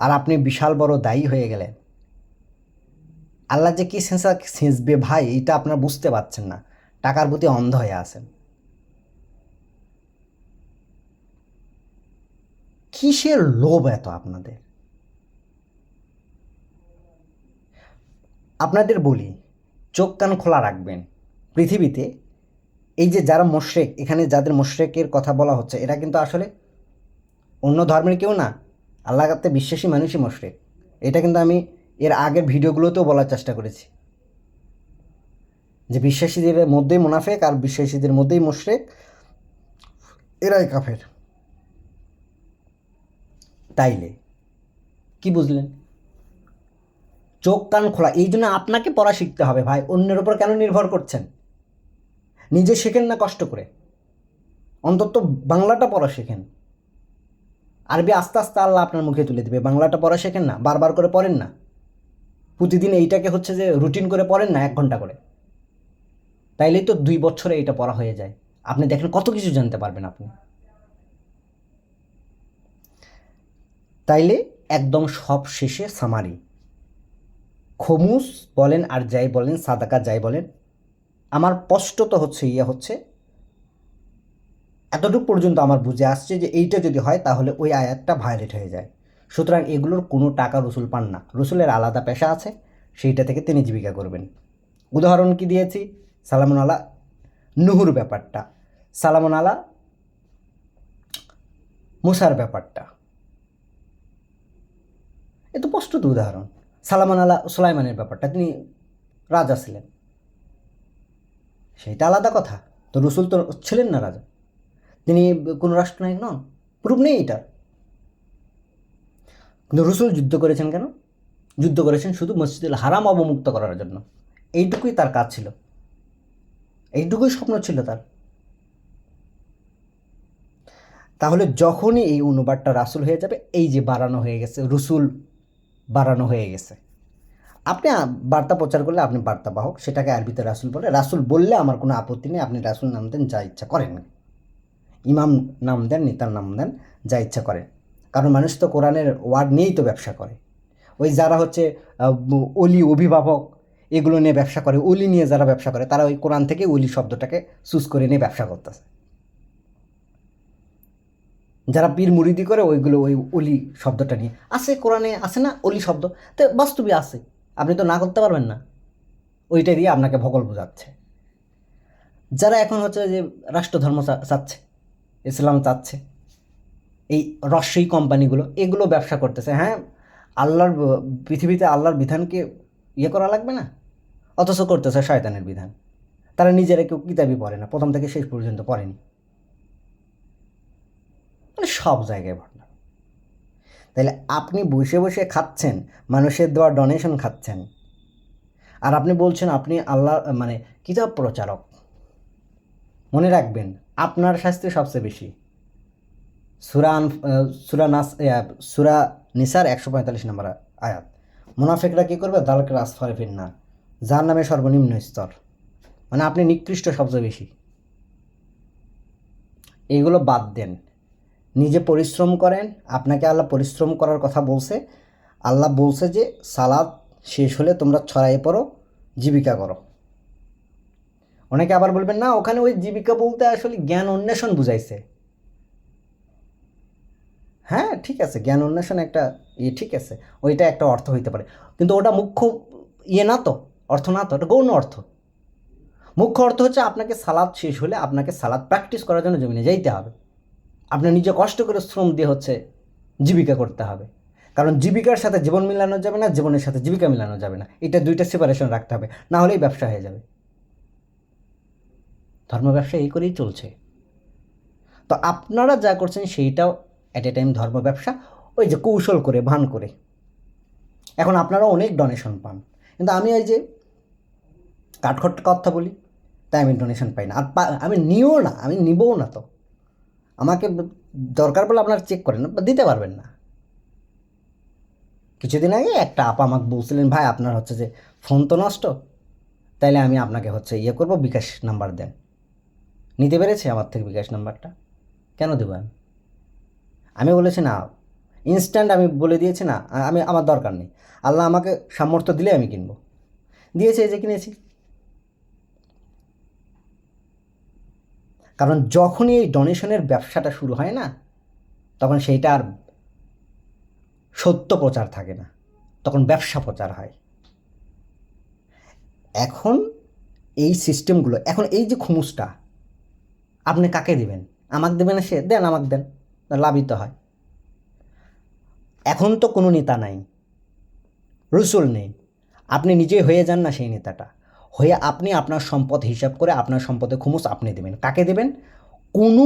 আর আপনি বিশাল বড় দায়ী হয়ে গেলেন। আল্লাহ যে কি সেঁচবে ভাই, এটা আপনারা বুঝতে পারছেন না, টাকার প্রতি অন্ধ হয়ে আছেন। কিসের লোভ এত আপনাদের? আপনাদের বলি, চোখ কান খোলা রাখবেন। পৃথিবীতে এই যে যারা মোশরেক, এখানে যাদের মোশরেকের কথা বলা হচ্ছে, এরা কিন্তু আসলে অন্য ধর্মের কেউ না, আল্লাহতে বিশ্বাসী মানুষই মোশরেক। এটা কিন্তু আমি এর আগের ভিডিওগুলোতেও বলার চেষ্টা করেছি যে বিশ্বাসীদের মধ্যেই মুনাফেক আর বিশ্বাসীদের মধ্যেই মোশরেক, এরাই কাফের। তাইলে কি বুঝলেন? চোখ কান খোলা। এই জন্য আপনাকে পড়া শিখতে হবে ভাই। অন্যের ওপর কেন নির্ভর করছেন? নিজে শেখেন না কষ্ট করে, অন্তত বাংলাটা পড়া শেখেন। আরবি আস্তে আস্তে আল্লাহ আপনার মুখে তুলে দেবে। বাংলাটা পড়া শেখেন না, বারবার করে পড়েন না, প্রতিদিন এইটাকে হচ্ছে যে রুটিন করে পড়েন না 1 ঘন্টা করে। তাইলেই তো 2 বছরে এটা পড়া হয়ে যায়। আপনি দেখেন কত কিছু জানতে পারবেন আপনি। তাইলে একদম সব শেষে সামারি, খমুস বলেন আর যাই বলেন, সাদাকা যাই বলেন, আমার স্পষ্টত হচ্ছে এতটুকু পর্যন্ত আমার বুঝে আসছে যে এইটা যদি হয় তাহলে ওই আয়াতটা ভায়োলেট হয়ে যায়। সুতরাং এগুলোর কোনো টাকা রসুল পান না। রসুলের আলাদা পেশা আছে, সেইটা থেকে তিনি জীবিকা করবেন। উদাহরণ কি দিয়েছি? সালামুন আলা নুহুর ব্যাপারটা, সালামুন আলা মুসার ব্যাপারটা, এ তো স্পষ্ট উদাহরণ। সালামুন আলা সুলাইমানের ব্যাপারটা, তিনি রাজা ছিলেন, সেটা আলাদা কথা। তো রসুল তো ছিলেন না রাজা, তিনি কোনো রাষ্ট্রনায়ক নন, প্রুফ নেই এটা। কিন্তু রসুল যুদ্ধ করেছেন কেন? যুদ্ধ করেছেন শুধু মসজিদুল হারাম অবমুক্ত করার জন্য। এইটুকুই তার কাজ ছিল, এইটুকুই স্বপ্ন ছিল তার। তাহলে যখনই এই অনুবাদটা রাসুল হয়ে যাবে, এই যে বাড়ানো হয়ে গেছে, রসুল বাড়ানো হয়ে গেছে, আপনি বার্তা প্রচার করলে আপনি বার্তা বাহক, সেটাকে আরবিতে রাসুল বলে। রাসুল বললে আমার কোনো আপত্তি নেই, আপনি রাসুল নাম দেন, যা ইচ্ছা করেন, ইমাম নাম দেন, নেতার নাম দেন, যা ইচ্ছা করেন। কারণ মানুষ তো কোরআনের ওয়ার্ড নিয়েই তো ব্যবসা করে। ওই যারা হচ্ছে অলি অভিভাবক এগুলো নিয়ে ব্যবসা করে, অলি নিয়ে যারা ব্যবসা করে, তারা ওই কোরআন থেকে অলি শব্দটাকে চুজ করে নিয়ে ব্যবসা করতেছে। যারা পীর মুরিদি করে ওইগুলো ওই অলি শব্দটা নিয়ে আছে, কোরআনে আছে না অলি শব্দ, তো বাস্তবে আছে, আপনি তো না করতে পারবেন না। ওইটা দিয়ে আপনাকে ভগল বোঝাচ্ছে। যারা এখন হচ্ছে যে রাষ্ট্রধর্ম চাচ্ছে, ইসলাম চাচ্ছে, এই রস্যই কোম্পানিগুলো এগুলো ব্যবসা করতেছে। হ্যাঁ, আল্লাহর পৃথিবীতে আল্লাহর বিধানকে ইয়ে করা লাগবে না, অথচ করতেছে শয়তানের বিধান। তারা নিজেরা কেউ কিতাবই পড়ে না, প্রথম থেকে শেষ পর্যন্ত পড়েনি। মানে সব জায়গায় ঘটনা। তাহলে আপনি বসে বসে খাচ্ছেন, মানুষের দেওয়া ডোনেশন খাচ্ছেন, আর আপনি বলছেন আপনি আল্লাহ মানে কিতাব প্রচারক। মনে রাখবেন, আপনার শাস্তি সবচেয়ে বেশি। সূরা নিসার 145 নম্বর আয়াত। মুনাফিকরা কী করবে? দালকের আসফারে ফিন্নার, যার নামে সর্বনিম্ন স্তর, মানে আপনি নিকৃষ্ট সবচেয়ে বেশি। এইগুলো বাদ দেন, নিজে পরিশ্রম করেন। আপনাকে আল্লাহ পরিশ্রম করার কথা বলছে। আল্লাহ বলছে যে সালাদ শেষ হলে তোমরা ছড়াইয়ে পড়ো, জীবিকা করো। অনেকে আবার বলবেন না, ওখানে ওই জীবিকা বলতে আসলে জ্ঞান অন্বেষণ বুঝাইছে। হ্যাঁ ঠিক আছে, জ্ঞান অন্বেষণ একটা ঠিক আছে, ওইটা একটা অর্থ হইতে পারে, কিন্তু ওটা মুখ্য না তো, অর্থ না তো, ওটা গৌণ অর্থ। মুখ্য অর্থ হচ্ছে আপনাকে সালাদ শেষ হলে আপনাকে সালাদ প্র্যাকটিস করার জন্য জমিনে যাইতে হবে। আপনি নিজে কষ্ট করে শ্রম দিয়ে হচ্ছে জীবিকা করতে হবে। কারণ জীবিকার সাথে জীবন মিলানো যাবে না, জীবনের সাথে জীবিকা মিলানো যাবে না, এটা দুইটা সেপারেশন রাখতে হবে, না হলেই ব্যবসা হয়ে যাবে। ধর্ম ব্যবসা এই করেই চলছে। তো আপনারা যা করছেন সেইটাও অ্যাট এ টাইম ধর্ম ব্যবসা, ওই যে কৌশল করে ভান করে। এখন আপনারা অনেক ডোনেশন পান, কিন্তু আমি এই যে কাঠখোট্টা কথা বলি, তাই আমি ডোনেশন পাই না। আর আমি নিও না, আমি নিবও না। তো আমাকে দরকার পড়লে আপনারা চেক করেন, দিতে পারবেন না। কিছুদিন আগে একটা আপা আমাকে বলছিলেন, ভাই আপনার হচ্ছে যে ফোন তো নষ্ট, তাইলে আমি আপনাকে হচ্ছে ইয়ে করবো, বিকাশ নাম্বার দেন। নিতে পেরেছে আমার থেকে বিকাশ নাম্বারটা? কেন দেবেন? আমি বলেছি না, ইনস্ট্যান্ট আমি বলে দিয়েছি না, আমি আমার দরকার নেই, আল্লাহ আমাকে সামর্থ্য দিলে আমি কিনবো। দিয়েছে, এই যে কিনেছি। কারণ যখনই এই ডোনেশনের ব্যবসাটা শুরু হয় না, তখন সেইটা আর সত্য প্রচার থাকে না, তখন ব্যবসা প্রচার হয়। এখন এই সিস্টেমগুলো, এখন এই যে খুমুসটা আপনি কাকে দেবেন? আমাকে দেবেন? সে দেন, আমাকে দেন, লাভিত হয়। এখন তো কোনো নেতা নাই, রসুল নেই, আপনি নিজে হয়ে যান না সেই নেতাটা। হয়ে আপনি আপনার সম্পদ হিসাব করে আপনার সম্পদে খুমুস আপনি দেবেন। কাকে দেবেন? কোনো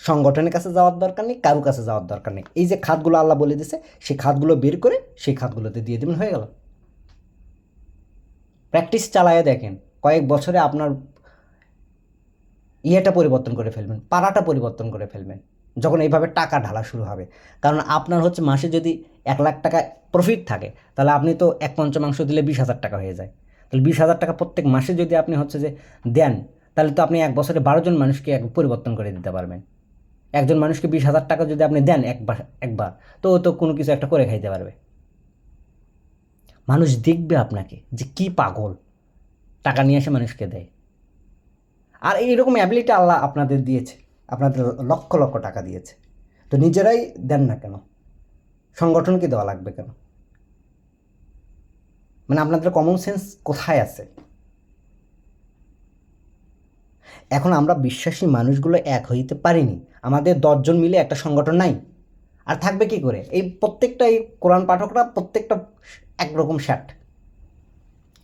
সংগঠনের কাছে যাওয়ার দরকার নেই, কারো কাছে যাওয়ার দরকার নেই। এই যে খাতগুলো আল্লাহ বলে দিছে, সেই খাতগুলো বের করে সেই খাতগুলোতে দিয়ে দেবেন, হয়ে গেল। প্র্যাকটিস চালায় দেখেন, কয়েক বছরে আপনার ইয়েটা পরিবর্তন করে ফেলবেন, পাড়াটা পরিবর্তন করে ফেলবেন, যখন এইভাবে টাকা ঢালা শুরু হবে। কারণ আপনার হচ্ছে মাসে যদি 1 লাখ টাকা প্রফিট থাকে, তাহলে আপনি তো 1/5 দিলে 20,000 টাকা হয়ে যায়। তাহলে 20,000 টাকা প্রত্যেক মাসে যদি আপনি হচ্ছে যে দেন, তাহলে তো আপনি 1 বছরে 12 জন মানুষকে পরিবর্তন করে দিতে পারবেন। একজন মানুষকে 20,000 টাকা যদি আপনি দেন একবার, তো ও তো কোনো কিছু একটা করে খাইতে পারবে। মানুষ দেখবে আপনাকে যে কি পাগল, টাকা নিয়ে এসে মানুষকে দেয়। আর এইরকম অ্যাবিলিটি আল্লাহ আপনাদের দিয়েছে, আপনাদের লক্ষ লক্ষ টাকা দিয়েছে, তো নিজেরাই দেন না কেন? সংগঠনকে দেওয়া লাগবে কেন? মানে আপনাদের কমন সেন্স কোথায় আছে? এখন আমরা বিশ্বাসী মানুষগুলো এক হইতে পারিনি, আমাদের 10 জন মিলে একটা সংগঠন নাই, আর থাকবে কি করে? এই প্রত্যেকটা এই কোরআন পাঠকরা প্রত্যেকটা একরকম শ্যাট,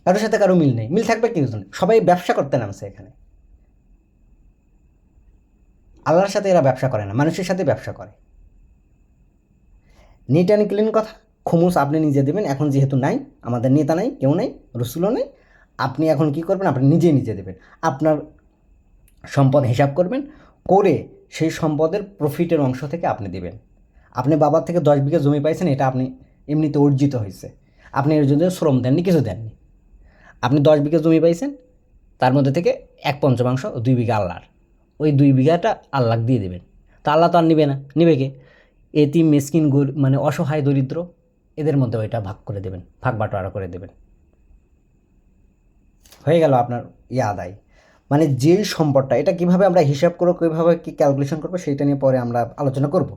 কারোর সাথে কারো মিল নেই। মিল থাকবে কি জন্য? সবাই ব্যবসা করতে নামছে এখানে। আল্লাহর সাথে এরা ব্যবসা করে না, মানুষের সাথে ব্যবসা করে। নিট অ্যান্ড ক্লিন কথা, খুমুস আপনি নিজে দেবেন। এখন যেহেতু নাই, আমাদের নেতা নাই, কেউ নাই, রসুলও নেই, আপনি এখন কি করবেন? আপনি নিজে নিজে দেবেন। আপনার সম্পদ হিসাব করবেন, করে সেই সম্পদের প্রফিটের অংশ থেকে আপনি দেবেন। আপনি বাবার থেকে 10 বিঘা জমি পাইছেন, এটা আপনি এমনিতে অর্জিত হয়েছে, আপনি এর জন্য শ্রম দেননি, কিছু দেননি। আপনি 10 বিঘা জমি পাইছেন, তার মধ্যে থেকে 1/5, 2 বিঘা আল্লাহর, ওই 2 বিঘাটা আল্লাহ দিয়ে দেবেন। তা আল্লাহ তো আর নিবে না, নিবে কে? এতিম মিসকিন মানে অসহায় দরিদ্র, এদের মধ্যে ওইটা ভাগ করে দেবেন, ভাগ বাটোয়ারা করে দেবেন, হয়ে গেল আপনার আদায়। মানে যেই সম্পদটা, এটা কিভাবে আমরা হিসাব করবো, কীভাবে কী ক্যালকুলেশন করবো, সেইটা নিয়ে পরে আমরা আলোচনা করব।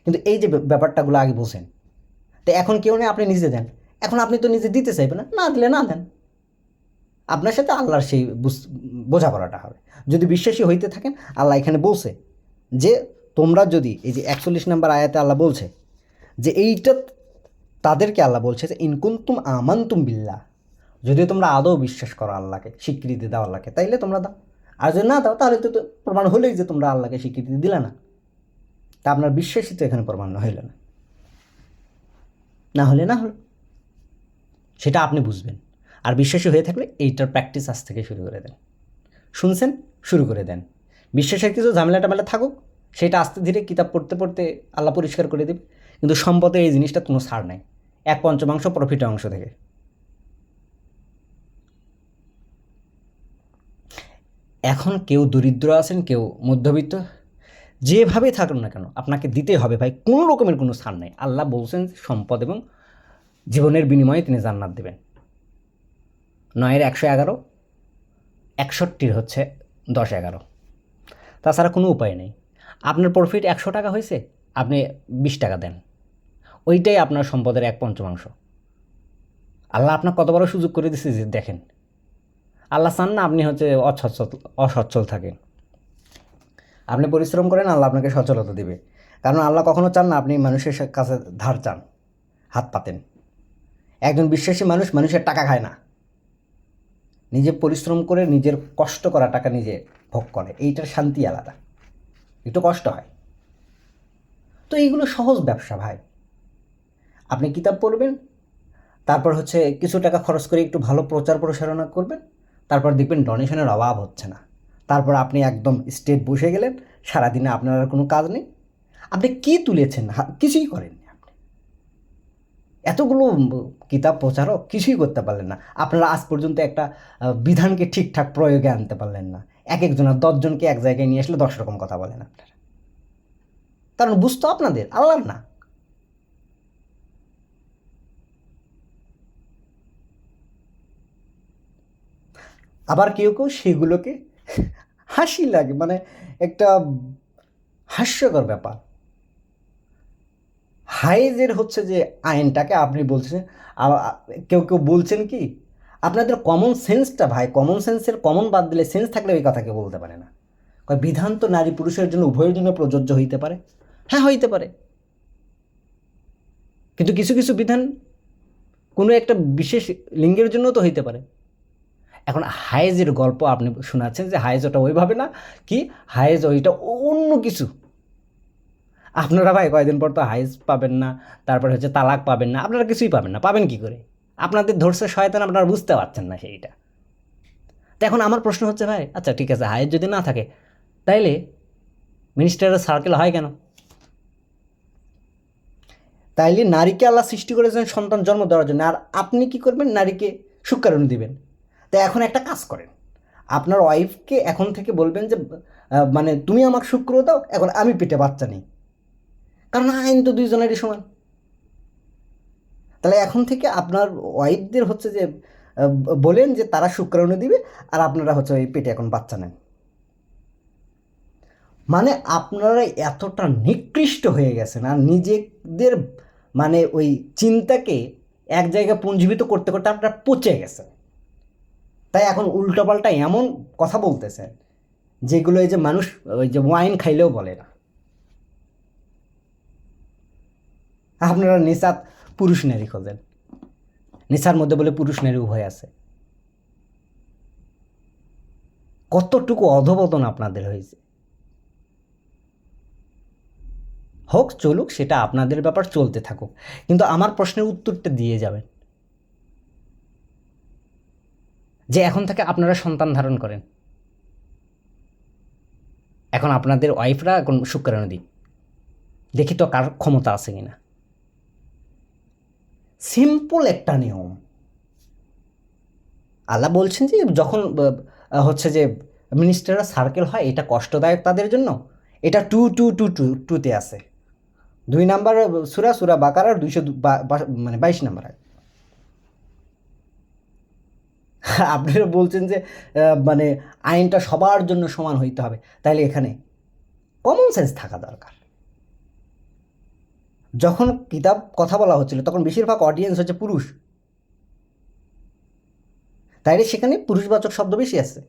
কিন্তু এই যে ব্যাপারটাগুলো আগে বোঝেন। তো এখন কেউ নেই, আপনি নিজে দেন। এখন আপনি তো নিজে দিতে চাইবেন না, না দিলে না দেন, আপনার সাথে আল্লাহর সেই বোঝাপড়াটা হবে। যদি বিশ্বাসী হইতে থাকেন, আল্লাহ এখানে বলছে যে তোমরা যদি, এই যে 41 নম্বর আয়াতে আল্লাহ বলছে যে এইটা তাদেরকে আল্লাহ বলছে যে ইনকুন্তুম আমানতুম বিল্লাহ, যদি তোমরা আদৌ বিশ্বাস করো আল্লাহকে, স্বীকৃতি দাও আল্লাহকে, তাইলে তোমরা দাও। আর যদি না দাও, তাহলে তো প্রমাণ হলেই যে তোমরা আল্লাহকে স্বীকৃতি দিলে না। তা আপনার বিশ্বাসই তো এখানে প্রমাণ হইল না, না হলে না হলো, সেটা আপনি বুঝবেন। আর বিশ্বাসী হয়ে থাকলে এইটার প্র্যাকটিস আজ থেকে শুরু করে দেন। শুনছেন? শুরু করে দেন। বিশ্বাসের কিছু ঝামেলা টামেলা থাকুক, সেটা আস্তে ধীরে কিতাব পড়তে পড়তে আল্লাহ পরিষ্কার করে দেবে। কিন্তু সম্পদে এই জিনিসটা কোনো ছাড় নাই, 1/5 প্রফিটের অংশ থেকে। এখন কেউ দরিদ্র আছেন, কেউ মধ্যবিত্ত, যেভাবেই থাকুন না কেন, আপনাকে দিতে হবে ভাই, কোনো রকমের কোনো ছাড় নেই। আল্লাহ বলছেন সম্পদ এবং জীবনের বিনিময়ে তিনি জান্নাত দেবেন। 9-111, 61 হচ্ছে 10-11। তাছাড়া কোনো উপায় নেই। আপনার প্রফিট 100 টাকা হয়েছে, আপনি 20 টাকা দেন, ওইটাই আপনার সম্পদের 1/5। আল্লাহ আপনার কত বড় সুযোগ করে দিচ্ছে যে দেখেন। আল্লাহ চান না আপনি হচ্ছে অসচ্ছল থাকেন, আপনি পরিশ্রম করেন, আল্লাহ আপনাকে সচ্ছলতা দিবে। কারণ আল্লাহ কখনো চান না আপনি মানুষের কাছে ধার চান, হাত পাতেন। একজন বিশ্বাসী মানুষ মানুষের টাকা খায় না, নিজে পরিশ্রম করে নিজের কষ্ট করা টাকা নিজে ভোগ করে, এইটার শান্তি আলাদা, একটু কষ্ট হয়। তো এইগুলো সহজ ব্যবসা ভাই। আপনি কিতাব পড়বেন, তারপর হচ্ছে কিছু টাকা খরচ করে একটু ভালো প্রচার প্রসারণা করবেন, তারপর দেখবেন ডোনেশনের অভাব হচ্ছে না। তারপর আপনি একদম স্টেট বসে গেলেন, সারাদিনে আপনার আর কোনো কাজ নেই। আপনি কী তুলেছেন? কিছুই করেননি আপনি। এতগুলো কিতাব প্রচারক কিছুই করতে পারলেন না। আপনারা আজ পর্যন্ত একটা বিধানকে ঠিকঠাক প্রয়োগে আনতে পারলেন না। এক একজনের 10 জনকে এক জায়গায় নিয়ে আসলে 10 রকম কথা বলেন আপনারা। কারণ বুঝতো আপনাদের আল্লাহর না। আবার কেউ কেউ সেগুলোকে হাসি লাগে, মানে একটা হাস্যকর ব্যাপার। হাইজের হচ্ছে যে আইনটাকে আপনি বলছেন, কেউ কেউ বলছেন কি আপনাদের কমন সেন্সটা, ভাই কমন সেন্সের কমন বাদ দিলে সেন্স থাকলে ওই কথা কেউ বলতে পারে না। বিধান তো নারী পুরুষের জন্য উভয়ের জন্য প্রযোজ্য হইতে পারে। হ্যাঁ, হইতে পারে, কিন্তু কিছু কিছু বিধান কোনো একটা বিশেষ লিঙ্গের জন্য তো হইতে পারে। এখন হায়েজের গল্প আপনি শোনাচ্ছেন যে হায়েজ ওটা ওইভাবে না, কি হায়েজ ওইটা অন্য কিছু। আপনারা ভাই কয়েকদিন পর তো হায়েজ পাবেন না, তারপরে হচ্ছে তালাক পাবেন না, আপনারা কিছুই পাবেন না। পাবেন কি করে? আপনাদের ধরছে শয়তান, আপনারা বুঝতে পারছেন না সেইটা। তো এখন আমার প্রশ্ন হচ্ছে ভাই, আচ্ছা ঠিক আছে, হায়েজ যদি না থাকে তাইলে মিনিস্টারের সার্কেল হয় কেন? তাইলে নারীকে আল্লাহ সৃষ্টি করেছেন সন্তান জন্ম দেওয়ার জন্য, আর আপনি কি করবেন? নারীকে শুক্রাণু দিবেন। তো এখন একটা কাজ করেন, আপনার ওয়াইফকে এখন থেকে বলবেন যে মানে তুমি আমাকে শুক্র দাও, এখন আমি পেটে বাচ্চা নেই। কারণ আইন তো দুইজনেরই সমান। তাহলে এখন থেকে আপনার ওয়াইফদের হচ্ছে যে বলেন যে তারা শুক্রাণু দিবে, আর আপনারা হচ্ছে ওই পেটে এখন বাচ্চা নেন। মানে আপনারা এতটা নিকৃষ্ট হয়ে গেছেন, আর নিজেদের মানে ওই চিন্তাকে এক জায়গায় পুঞ্জীবিত করতে করতে আপনারা পচে গেছেন। তাই এখন উল্টোপাল্টা এমন কথা বলতেছেন যেগুলো এই যে মানুষ ওই যে ওয়াইন খাইলেও বলে না। আপনারা নেশাত পুরুষ নারী খোঁজেন, নেশার মধ্যে বলে পুরুষ নারী উভয় আছে। কতটুকু অধপতন আপনাদের হয়েছে। হোক, চলুক, সেটা আপনাদের ব্যাপার, চলতে থাকুক, কিন্তু আমার প্রশ্নের উত্তরটা দিয়ে যাবেন যে এখন থেকে আপনারা সন্তান ধারণ করেন, এখন আপনাদের ওয়াইফরা এখন শুক্রাণু দিক, দেখি তো কার ক্ষমতা আছে কিনা। সিম্পল একটা নিয়ম। আল্লাহ বলছেন যে যখন হচ্ছে যে মিনিস্টাররা সার্কেল হয়, এটা কষ্টদায়ক তাদের জন্য। এটা 2:2:2:2 আছে, 2 নাম্বার সূরা বাকারার 200 মানে 22 নাম্বার। আপনারা বলছেন যে মানে আইনটা সবার জন্য সমান হইতে হবে, তাইলে এখানে কমন সেন্স থাকা দরকার। যখন কিতাব কথা বলা হচ্ছিল তখন বেশিরভাগ অডিয়েন্স হচ্ছে পুরুষ, তাইলে সেখানে পুরুষবাচক শব্দ বেশি আছে।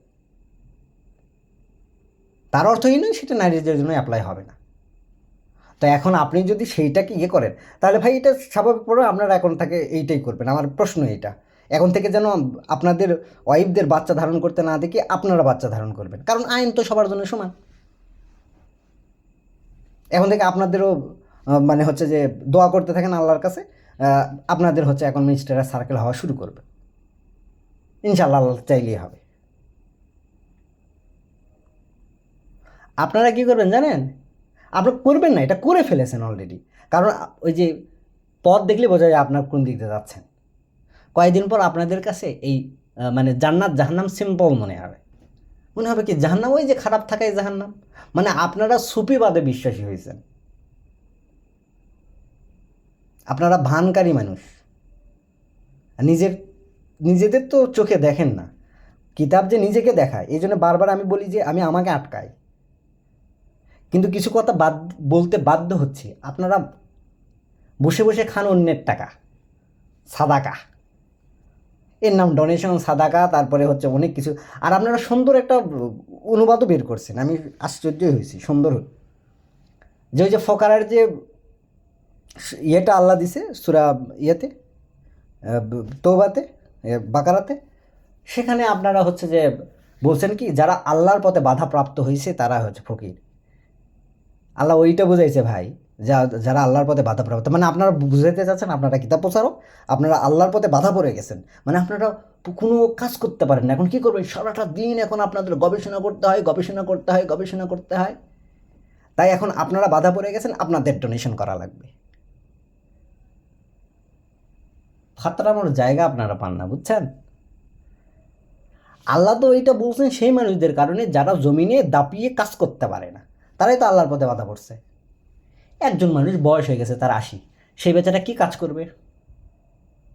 তার অর্থই নয় সেটা নারীদের জন্য অ্যাপ্লাই হবে না। তো এখন আপনি যদি সেইটাকে ইয়ে করেন, তাহলে ভাই এটা স্বাভাবিক পড়ে আপনারা এখন থেকে এইটাই করবেন। আমার প্রশ্ন এইটা, এখন থেকে যেন আপনাদের ওয়াইফদের বাচ্চা ধারণ করতে না দেখে আপনারা বাচ্চা ধারণ করবেন, কারণ আইন তো সবার জন্য সমান। এখন থেকে আপনাদেরও মানে হচ্ছে যে দোয়া করতে থাকেন আল্লাহর কাছে, আপনাদের হচ্ছে এখন মিনিস্টারের সার্কেল হওয়া শুরু করবে, ইনশাআল্লাহ আল্লাহ চাইলেই হবে। আপনারা কী করবেন জানেন? আপনারা করবেন না, এটা করে ফেলেছেন অলরেডি। কারণ ওই যে পথ দেখলে বোঝা যায় আপনার কোন দিক দিয়ে যাচ্ছেন। কয়েকদিন পর আপনাদের কাছে এই মানে জান্নাত জাহান্নাম সিম্পল মনে হবে। মনে হবে কি জাহান্নাম ওই যে খারাপ থাকাই জাহান্নাম। মানে আপনারা সুফিবাদে বিশ্বাসী হয়েছেন, আপনারা ভানকারী মানুষ। নিজেদের তো চোখে দেখেন না, কিতাব যে নিজেকে দেখায়। এই জন্য বারবার আমি বলি যে আমি আমাকে আটকাই, কিন্তু কিছু কথা বলতে বাধ্য হচ্ছি। আপনারা বসে বসে খান অন্যের টাকা, সাদাকা, এর নাম ডোনেশন, সাদাকা, তারপরে হচ্ছে অনেক কিছু। আর আপনারা সুন্দর একটা অনুবাদও বের করছেন, আমি আশ্চর্যই হয়েছি। সুন্দর যে ওই যে ফকারের যে ইয়েটা আল্লাহ দিছে সূরা ইয়েতে, তৌবাতে, বাকারাতে, সেখানে আপনারা হচ্ছে যে বলছেন কি যারা আল্লাহর পথে বাধাপ্রাপ্ত হয়েছে তারা হচ্ছে ফকির। আল্লাহ ওইটা বুঝাইছে ভাই, যারা আল্লাহর পথে বাধা প্রাপ্ত, মানে আপনারা বুঝাইতে চাচ্ছেন আপনারা কিতাব প্রচারক, আপনারা আল্লাহর পথে বাধা পড়ে গেছেন, মানে আপনারা কোনো কাজ করতে পারেন না। এখন কী করবেন? সারাটা দিন এখন আপনাদের গবেষণা করতে হয়, গবেষণা করতে হয়, গবেষণা করতে হয়। তাই এখন আপনারা বাধা পড়ে গেছেন, আপনাদের ডোনেশন করা লাগবে। ফাতরানোর জায়গা আপনারা পান না, বুঝছেন? আল্লাহ তো এইটা বলছেন সেই মানুষদের কারণে যারা জমিনে দাপিয়ে কাজ করতে পারে না, তারাই তো আল্লাহর পথে বাধা পড়ছে। একজন মানুষ বয়স হয়ে গেছে, তার 80, সেই বেচারা কী কাজ করবে?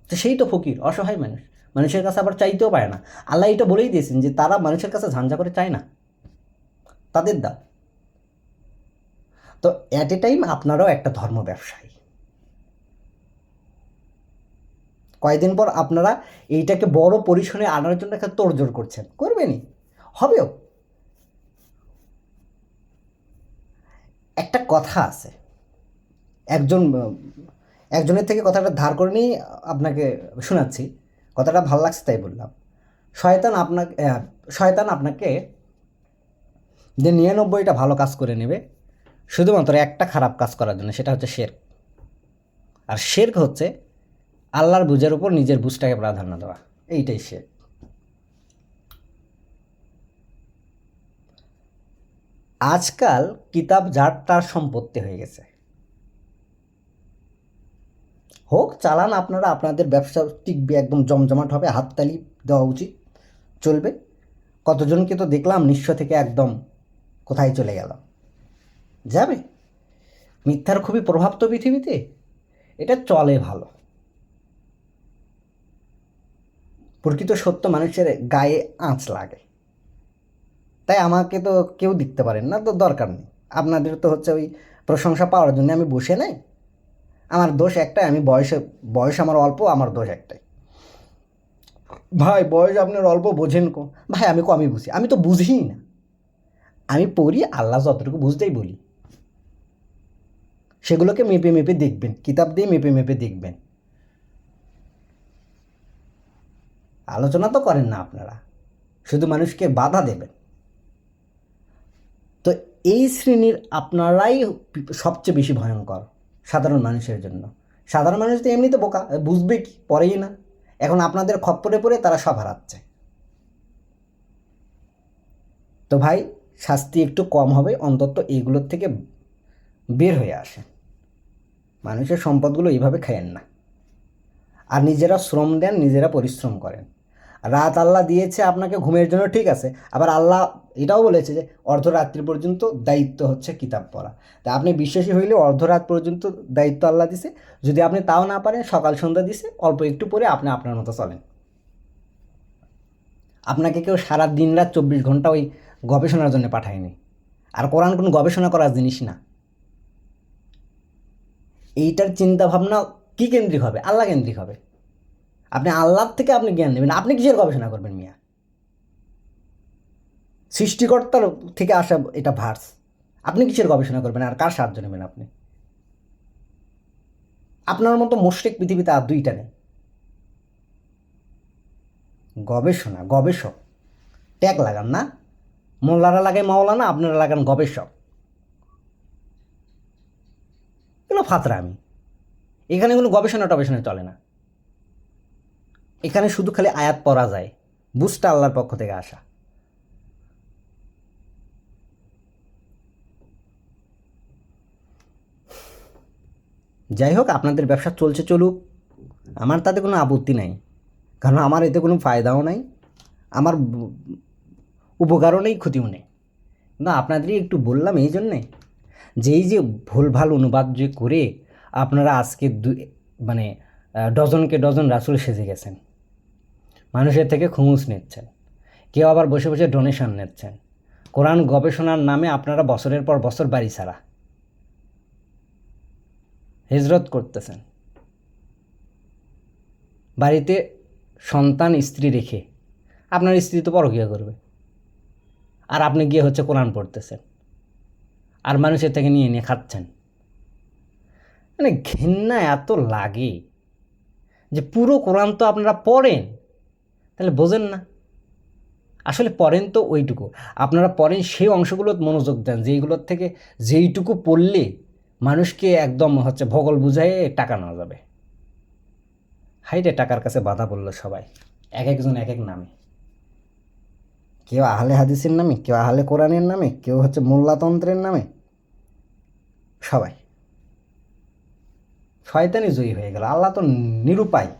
তো সেই তো ফকির, অসহায় মানুষ, মানুষের কাছে আবার চাইতেও পারে না। আল্লাহ এটা বলেই দিয়েছেন যে তারা মানুষের কাছে ঝাঞ্ঝা করে চায় না, তাদের দাও। তো অ্যাট এ টাইম আপনারাও একটা ধর্ম ব্যবসায়ী। কয়েকদিন পর আপনারা এইটাকে বড় পরিসরে আনার জন্য একটা তোড়জোড় করছেন, করবেনই, হবেও। একটা কথা আছে, একজনের থেকে কথাটা ধার করে নিয়ে আপনাকে শোনাচ্ছি, কথাটা ভালো লাগছে তাই বললাম। শয়তান আপনাকে যে 99টা ভালো কাজ করে নেবে শুধুমাত্র একটা খারাপ কাজ করার জন্য, সেটা হচ্ছে শিরক। আর শিরক হচ্ছে আল্লাহর বুঝের উপর নিজের বুঝটাকে প্রাধান্য দেওয়া, এইটাই শিরক। আজকাল কিতাব যার তার সম্পত্তি হয়ে গেছে। হোক, চালান, আপনারা আপনাদের ব্যবসা টিকবে, একদম জমজমাট হবে, হাততালি দেওয়া উচিত, চলবে। কতজনকে তো দেখলাম নিঃস্ব থেকে একদম কোথায় চলে গেল, যাবে। মিথ্যার খুবই প্রভাব তো পৃথিবীতে, এটা চলে ভালো। প্রকৃত সত্য মানুষের গায়ে আঁচ লাগে, তাই আমাকে তো কেউ দিতে পারেন না, তো দরকার নেই। আপনাদের তো হচ্ছে ওই প্রশংসা পাওয়ার জন্য আমি বসে নেই। আমার দোষ একটাই, আমি বয়স আমার অল্প, আমার দোষ একটাই। ভাই বয়স আপনার অল্প, বোঝেন কো? ভাই আমি কমই বুঝি, আমি তো বুঝিই না। আমি পড়ি, আল্লাহ যতটুকু বুঝতেই বলি, সেগুলোকে মেপে মেপে দেখবেন, কিতাব দিয়ে মেপে মেপে দেখবেন। আলোচনা তো করেন না আপনারা, শুধু মানুষকে বাধা দেবেন। তো এই শ্রেণীর আপনারাই সবচেয়ে বেশি ভয়ঙ্কর সাধারণ মানুষের জন্য। সাধারণ মানুষ তো এমনিতে বোকা, বুঝবে কি, পড়েই না। এখন আপনাদের খপ্পরে পড়ে তারা সব হারাচ্ছে। তো ভাই, শাস্তি একটু কম হবে, অন্তত এইগুলোর থেকে বের হয়ে আসে। মানুষের সম্পদগুলো এইভাবে খায়েন না। আর নিজেরা শ্রম দেন, নিজেরা পরিশ্রম করেন। রাত আল্লাহ দিয়েছে আপনাকে ঘুমের জন্য, ঠিক আছে, আবার আল্লাহ এটাও বলেছে যে অর্ধরাত্রি পর্যন্ত দায়িত্ব হচ্ছে কিতাব পড়া। তা আপনি বিশ্বাসী হইলে অর্ধরাত পর্যন্ত দায়িত্ব আল্লাহ দিছে, যদি আপনি তাও না পারেন সকাল সন্ধ্যা দিছে, অল্প একটু পরে আপনি আপনার মতো চলেন। আপনাকে কেউ সারা দিন রাত 24 ঘন্টা ওই গবেষণার জন্য পাঠায়নি। আর কোরআন কোনো গবেষণা করার জিনিস না। এইটার চিন্তা ভাবনা কী কেন্দ্রিক হবে? আল্লাহ কেন্দ্রিক হবে। আপনি আল্লাহর থেকে আপনি জ্ঞান নেবেন, আপনি কিসের গবেষণা করবেন মিয়া? সৃষ্টিকর্তার থেকে আসা এটা ভার্স, আপনি কিসের গবেষণা করবেন? আর কার সাহায্য নেবেন আপনি? আপনার মতো মুশরিক পৃথিবীতে আর দুইটা নেই। গবেষণা, গবেষক ট্যাগ লাগান না, মোল্লারা লাগায় মাওলানা, আপনারা লাগান গবেষক। এগুলো ফাতরামি। এখানে কোনো গবেষণা টবেষণা চলে না। এখানে শুধু খালি আয়াত পড়া যায়, বুঝটা আল্লাহর পক্ষ থেকে আসা। যাই হোক, আপনাদের ব্যবসা চলছে, চলুক, আমার তাতে কোনো আপত্তি নাই, কারণ আমার এতে কোনো ফায়দাও নাই, আমার উপকারও নেই, ক্ষতিও নেই। না, আপনাদেরই একটু বললাম এই জন্যে যে এই যে ভুলভাল অনুবাদ যে করে আপনারা আজকে মানে ডজনকে ডজন রাসূল সেজে গেছেন, মানুষের থেকে খুমুস নিচ্ছেন, কেউ আবার বসে বসে ডোনেশন নিচ্ছেন, কোরআন গবেষণার নামে আপনারা বছরের পর বছর বাড়ি ছাড়া হিজরত করতেছেন, বাড়িতে সন্তান স্ত্রী রেখে। আপনার স্ত্রী তো পরকীয়া করবে, আর আপনি গিয়ে হচ্ছে কোরআন পড়তেছেন, আর মানুষের থেকে নিয়ে নিয়ে খাচ্ছেন। মানে ঘৃণা এত লাগে যে পুরো কোরআন তো আপনারা পড়েন, তাহলে বোঝেন না। আসলে পড়েন তো ওইটুকু, আপনারা পড়েন সেই অংশগুলো মনোযোগ দেন যেইগুলোর থেকে যেইটুকু পড়লে মানুষকে একদম ভগল বুঝাই টাকা নেওয়া যাবে। হাইরে টাকার কাছে বাধা পড়লো সবাই, এক একজন এক এক নামে, কেউ আহলে হাদিসের নামে, কেউ আহলে কোরআনের নামে, কেউ মোল্লাতন্ত্রের নামে, সবাই শয়তানি জয়ী হয়ে গেল। আল্লাহ তো নিরুপায়।